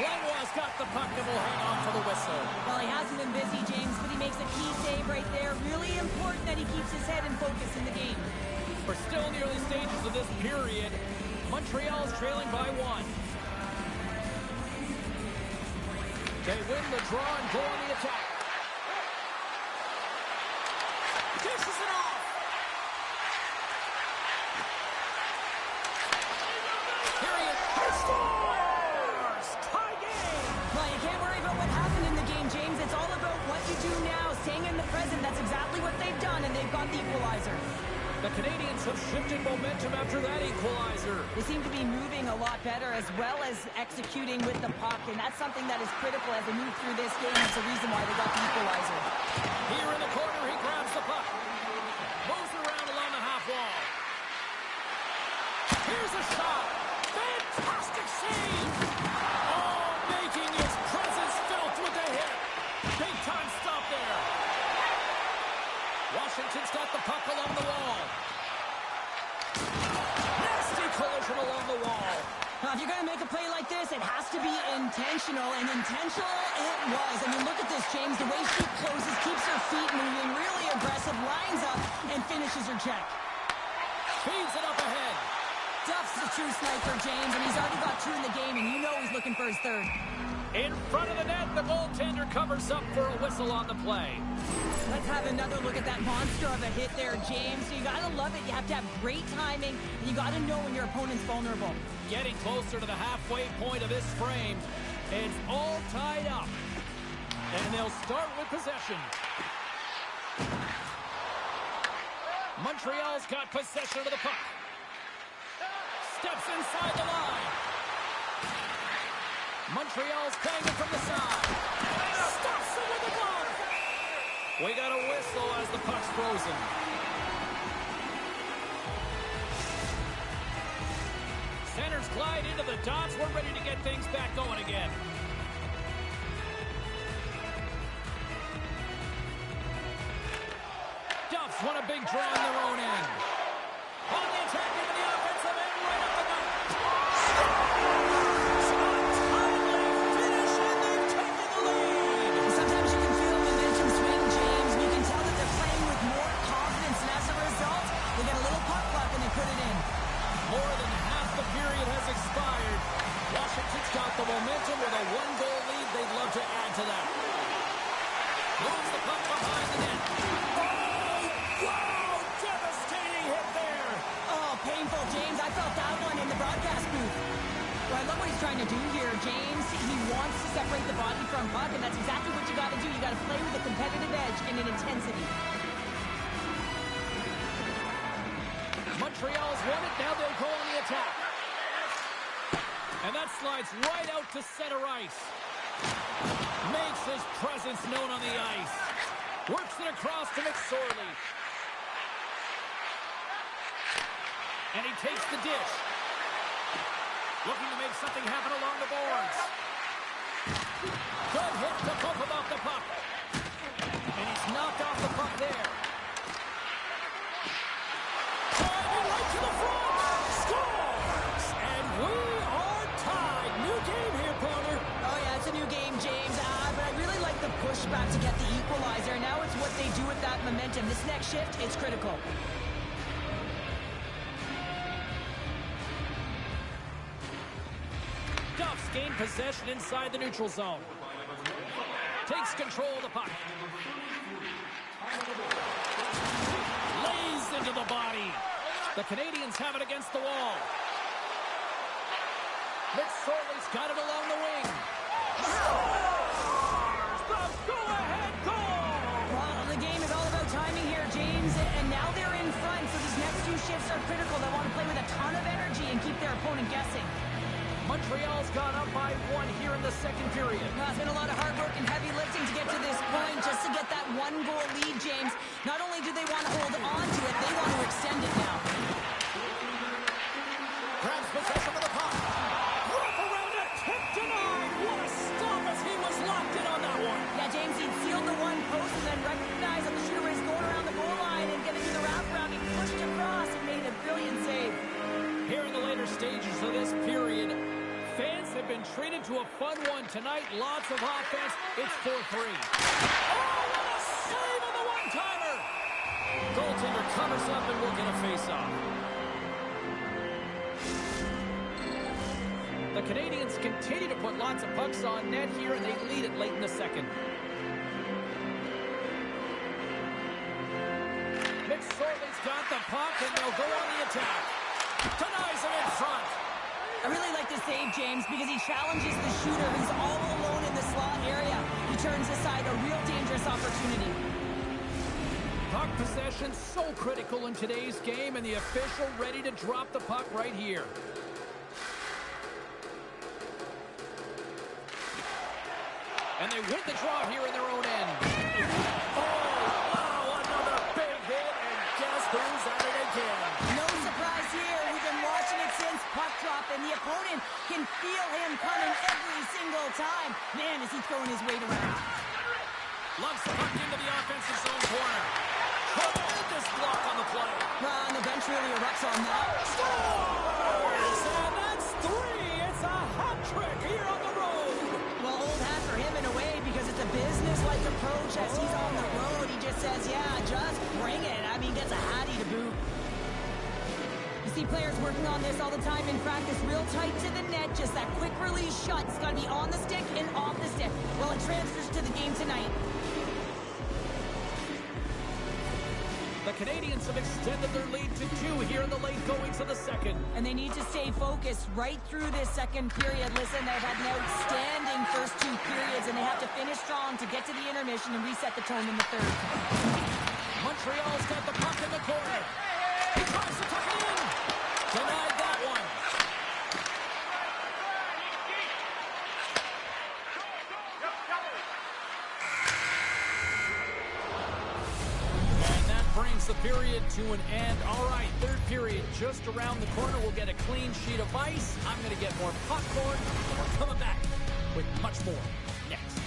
Langlois got the puck and will hang on for the whistle. Well, he hasn't been busy, James, but he makes a key save right there. Really important that he keeps his head in focus in the game. We're still in the early stages of this period. Montreal's trailing by 1. They win the draw and go on the attack. Dishes it off. got the equalizer. The Canadians have shifted momentum after that equalizer. They seem to be moving a lot better as well as executing with the puck, and that's something that is critical as they move through this game. That's the reason why they got the equalizer. Here in the corner, he grabs the puck. Moves around along the half wall. Here's a shot. Fantastic save. Oh, making his presence felt with the hit. Big time stop there. Washington's got the puck along the wall. Nasty collision along the wall. Now, if you're going to make a play like this, it has to be intentional, and intentional it was. I mean, look at this, James. The way she closes, keeps her feet moving, really aggressive, lines up, and finishes her check. Feeds it up ahead. Duff's the true sniper, James, and he's already got 2 in the game, and you know he's looking for his third. In front of the net, the goaltender covers up for a whistle on the play. Let's have another look at that monster of a hit there, James. So you got to love it. You have to have great timing, and you got to know when your opponent's vulnerable. Getting closer to the halfway point of this frame. It's all tied up. And they'll start with possession. Montreal's got possession of the puck. Steps inside the line. Montreal's banging from the side. Stops it with the glove. We got a whistle as the puck's frozen. Centers glide into the dots. We're ready to get things back going again. Duffs won a big draw on their own end. On the attack into the offensive end, right up the gut. Finish, and they've taken the lead. Sometimes you can feel the momentum swing, James. You can tell that they're playing with more confidence, and as a result, they get a little puck luck and they put it in. More than half the period has expired. Washington's got the momentum with a 1-goal lead. They'd love to add to that. Moves the puck behind the net. Wow! Devastating hit there. Oh, painful, James. I felt that one in the broadcast booth. Well, I love what he's trying to do here, James. He wants to separate the body from puck, and that's exactly what you got to do. You got to play with a competitive edge and an intensity. Montreal's won it. Now they'll go on the attack. And that slides right out to center ice. Makes his presence known on the ice. Works it across to McSorley. And he takes the dish. Looking to make something happen along the boards. Good hit to bump him off the puck. And he's knocked off the puck there. Driving right to the front. Scores! And we are tied. New game here, partner. Oh, yeah, it's a new game, James. But I really like the pushback to get the equalizer. Now it's what they do with that momentum. This next shift, it's critical. Duffs gained possession inside the neutral zone. Takes control of the puck. Lays into the body. The Canadians have it against the wall. McSorley's got it along the wing. Scores! The go-ahead goal! Well, the game is all about timing here, James. And now they're in front, so these next 2 shifts are critical. They want to play with a ton of energy and keep their opponent guessing. Montreal's gone up by 1 here in the second period. Well, it's been a lot of hard work and heavy lifting to get to this point, just to get that 1-goal lead, James. Not only do they want to hold on to it, they want to extend it now. Grabs possession of the puck. Wrap around it, tip denied. What a stop as he was locked in on that one. Yeah, James, he sealed the 1 post and then recognized that the shooter is going around the goal line and going to do the wraparound. He pushed across and made a brilliant save. Here in the later stages of this period, fans have been treated to a fun one tonight. Lots of offense. It's 4-3. Oh, what a save on the one-timer! Goaltender covers up and will get a face-off. The Canadians continue to put lots of pucks on net here, and they lead it late in the second. McSorley's got the puck, and they'll go on the attack. Denies him in front. I really like this save, James, because he challenges the shooter who's all alone in the slot area. He turns aside a real dangerous opportunity. Puck Possession so critical in today's game, and the official ready to drop the puck right here. And they win the draw here in their own end. Oh, wow, another big hit, and guess who's at it again? No surprise here. We've been watching it since puck drop, and the opponent can feel him coming every single time. Man, is he throwing his weight around. Loves the puck into the offensive zone corner. Tremendous block on the play. And the bench really erupts on that. Scores! And that's 3. It's a hat trick here on the road. Well, old hat for him in a way because it's a business-like approach as he's on the road. He just says, yeah, just bring it. I mean, gets a hattie to boot. You see players working on this all the time in practice, real tight to the net. Just that quick release shot. It's got to be on the stick and off the stick. Well, it transfers to the game tonight. The Canadians have extended their lead to 2 here in the late goings of the second. And they need to stay focused right through this second period. Listen, they've had an outstanding first 2 periods, and they have to finish strong to get to the intermission and reset the tone in the third. Montreal's got the puck in the corner. He tries to tuck it in. Denied that one. And that brings the period to an end. All right, third period just around the corner. We'll get a clean sheet of ice. I'm going to get more popcorn, and we're coming back with much more next.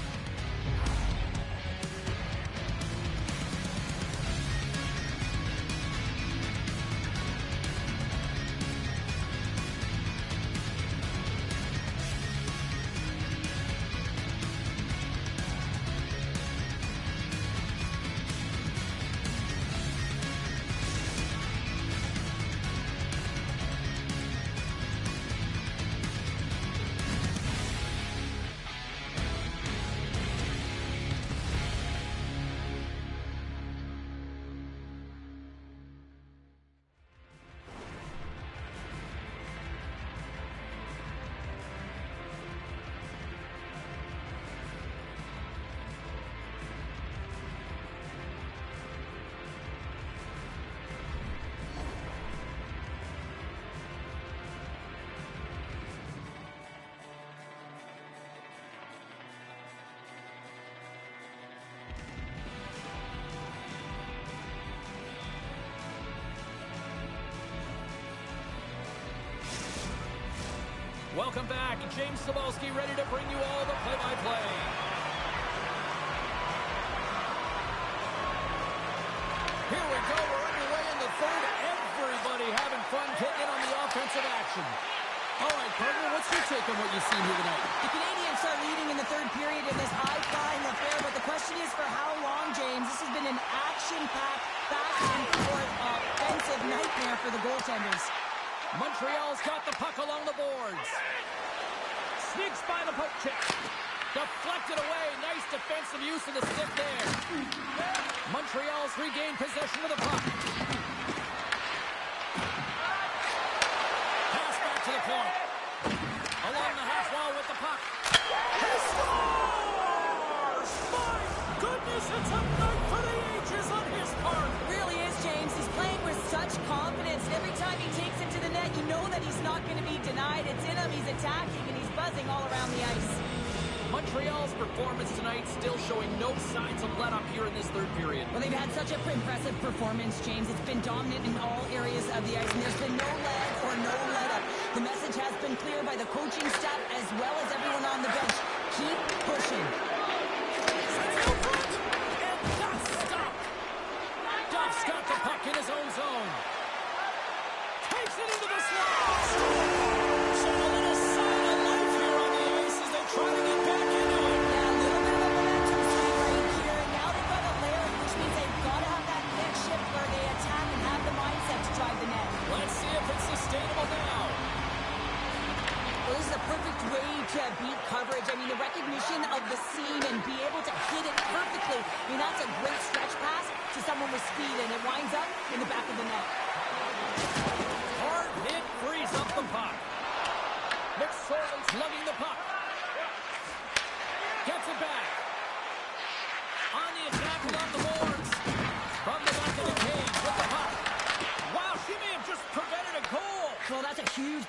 Welcome back. James Cybulski ready to bring you all the play-by-play. Here we go. We're underway in the third. Everybody having fun getting on the offensive action. All right, partner, what's your take on what you've seen here tonight? The Canadians are leading in the third period in this high-flying affair, but the question is for how long, James? This has been an action-packed, back-and-forth offensive nightmare for the goaltenders. Montreal's got the puck along the boards. Sneaks by the poke check. Deflected away. Nice defensive use of the stick there. Montreal's regained possession of the puck. Pass back to the point. Along the half wall with the puck. He scores! My goodness, it's a night for the ages on his part. It really is, James. He's playing with such confidence. And every time he takes it to the net, you know that he's not going to be denied. It's in him. He's attacking, and he's buzzing all around the ice. Montreal's performance tonight still showing no signs of let-up here in this third period. Well, they've had such an impressive performance, James. It's been dominant in all areas of the ice, and there's been no lag or no let-up. The message has been clear by the coaching staff as well as everyone on the bench. Keep pushing. And that's stopped. Duff's got the puck in his own zone. Takes it into the slot. So a little sign of life here on the ice as they try to get back into it. Yeah, a little bit of a momentum swing right here. And now they've got a layer, which means they've got to have that next shift where they attack and have the mindset to drive the net. Let's see if it's sustainable now. Well, this is a perfect way to beat coverage. I mean, the recognition of the seam and be able to hit it perfectly. I mean, that's a great stretch pass to someone with speed, and it winds up in the back of the net. Hard hit frees up the puck. McSorley's lugging the puck. Gets it back. On the attack along the boards. From the back of the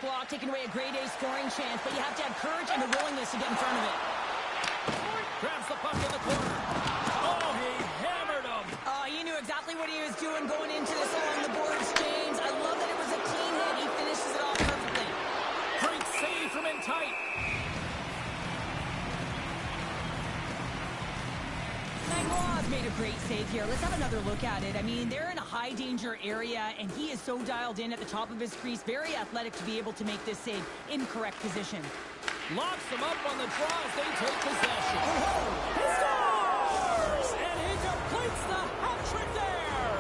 block, taking away a grade A scoring chance, but you have to have courage and a willingness to get in front of it. Grabs the puck in the corner. Oh, he hammered him. Oh, he knew exactly what he was doing going into this along the boards, James. I love that it was a clean hit. He finishes it off perfectly. Great save from in tight. Langlois made a great save here. Let's have another look at it. I mean, they're in a high-danger area, and he is so dialed in at the top of his crease. Very athletic to be able to make this save in correct position. Locks them up on the draw as they take possession. He scores! And he completes the hat trick there.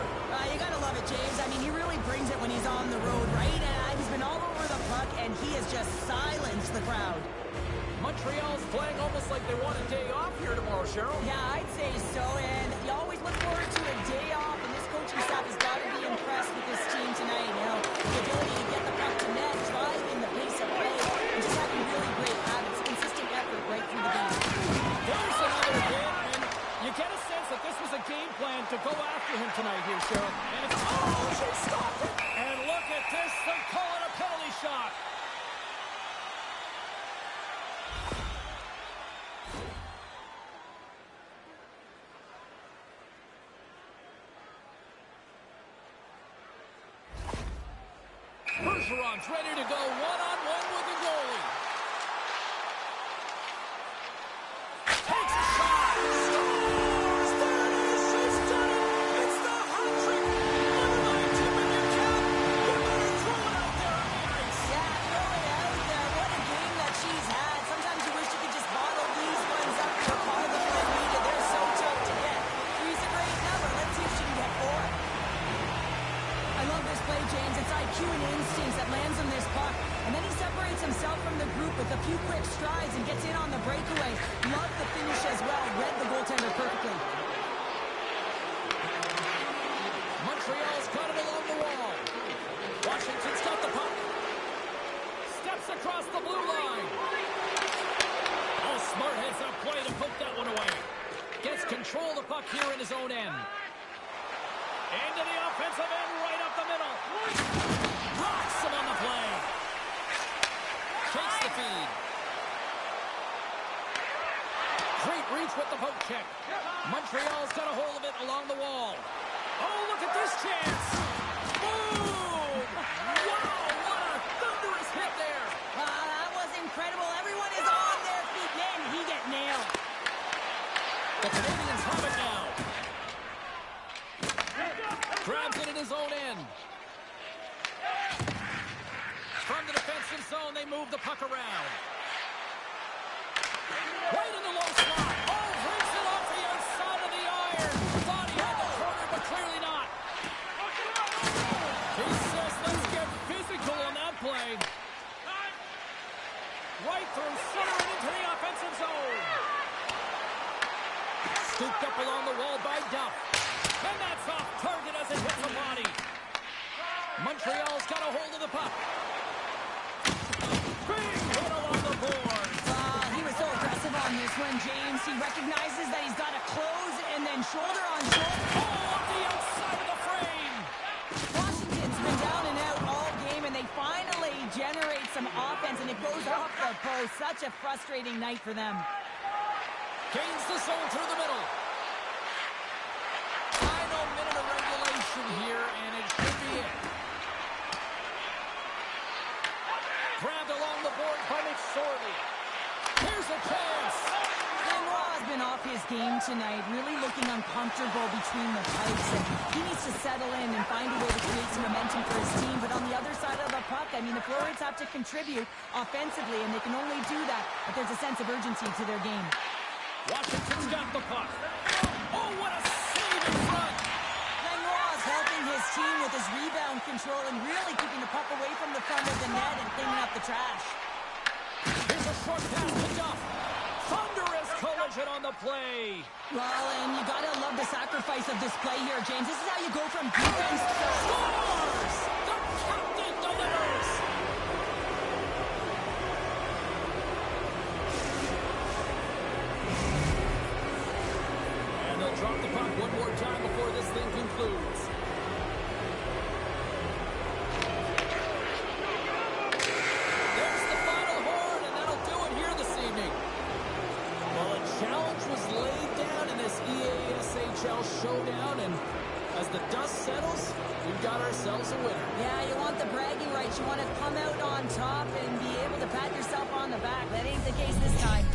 You gotta love it, James. I mean, he really brings it when he's on the road, right? He's been all over the puck, and he has just silenced the crowd. Montreal's playing almost like they want a day off here tomorrow, Cheryl. Yeah, I'd say so, and you always look forward to a day off, and this coaching staff has got to be impressed with this team tonight. You know, the ability to get the puck to net, driving the pace of play, and just having really great habits, consistent effort right through the game. There's another hit, and you get a sense that this was a game plan to go after him tonight here, Cheryl. And it's, oh, she stopped it! And look at this, they call it a penalty shot. Bergeron's ready to go one-on-one with the goalie. Takes a shot. Scores! There it is. She's done it. It's the hat trick. Never mind tipping your cap. You better throw it out there on the ice. Yeah, throw it out there. What a game that she's had. Sometimes you wish you could just bottle these ones up in your car before you need it. They're so tough to get. Three's a great number. Let's see if she can get four. I love this play, James. It's IQ and instincts that lands on this puck. And then he separates himself from the group with a few quick strides and gets in on the breakaway. Love the finish as well. Read the goaltender perfectly. Montreal's got it along the wall. Washington's got the puck. Steps across the blue line. Oh, smart heads up play to poke that one away. Gets control of the puck here in his own end. Into the offensive end, right up the middle. Rocks him on the play. Takes the feed. Great reach with the poke check. Montreal's got a hold of it along the wall. Oh, look at this chance. Boom! Wow, what a thunderous hit there. That was incredible. Everyone is on their feet. Man, he get nailed. The Canadians have it now. Grabs it in his own end. From the defensive zone, they move the puck around. Right in the low slot. Oh, brings it off the outside of the iron. Thought he had the corner, but clearly not. He says, let's get physical on that play. Right through center and into the offensive zone. Scooped up along the wall by Duff. And that's off target as it hits the body. Montreal's got a hold of the puck. Big hit along the boards. He was so aggressive on this one, James. He recognizes that he's got to close and then shoulder on shoulder. Oh, up the outside of the frame. Washington's been down and out all game, and they finally generate some offense, and it goes off the post. Such a frustrating night for them. Gains the zone through the middle. Final minute of regulation here, and it should be it. Grabbed along the board by McSorley. Here's a chance. Langlois has been off his game tonight, really looking uncomfortable between the pipes, and he needs to settle in and find a way to create some momentum for his team. But on the other side of the puck, I mean, the Florids have to contribute offensively, and they can only do that if there's a sense of urgency to their game. Washington's got the puck. Oh, what a save in front. Langlois is helping his team with his rebound control and really keeping the puck away from the front of the net and cleaning up the trash. Here's a short pass to Duff. Thunderous collision on the play. Well, and you gotta love the sacrifice of this play here, James. This is how you go from defense to... Scores! The captain delivers! And they'll drop the puck one more time before this thing concludes. NHL showdown, and as the dust settles, we've got ourselves a winner. Yeah, you want the bragging rights. You want to come out on top and be able to pat yourself on the back. That ain't the case this time.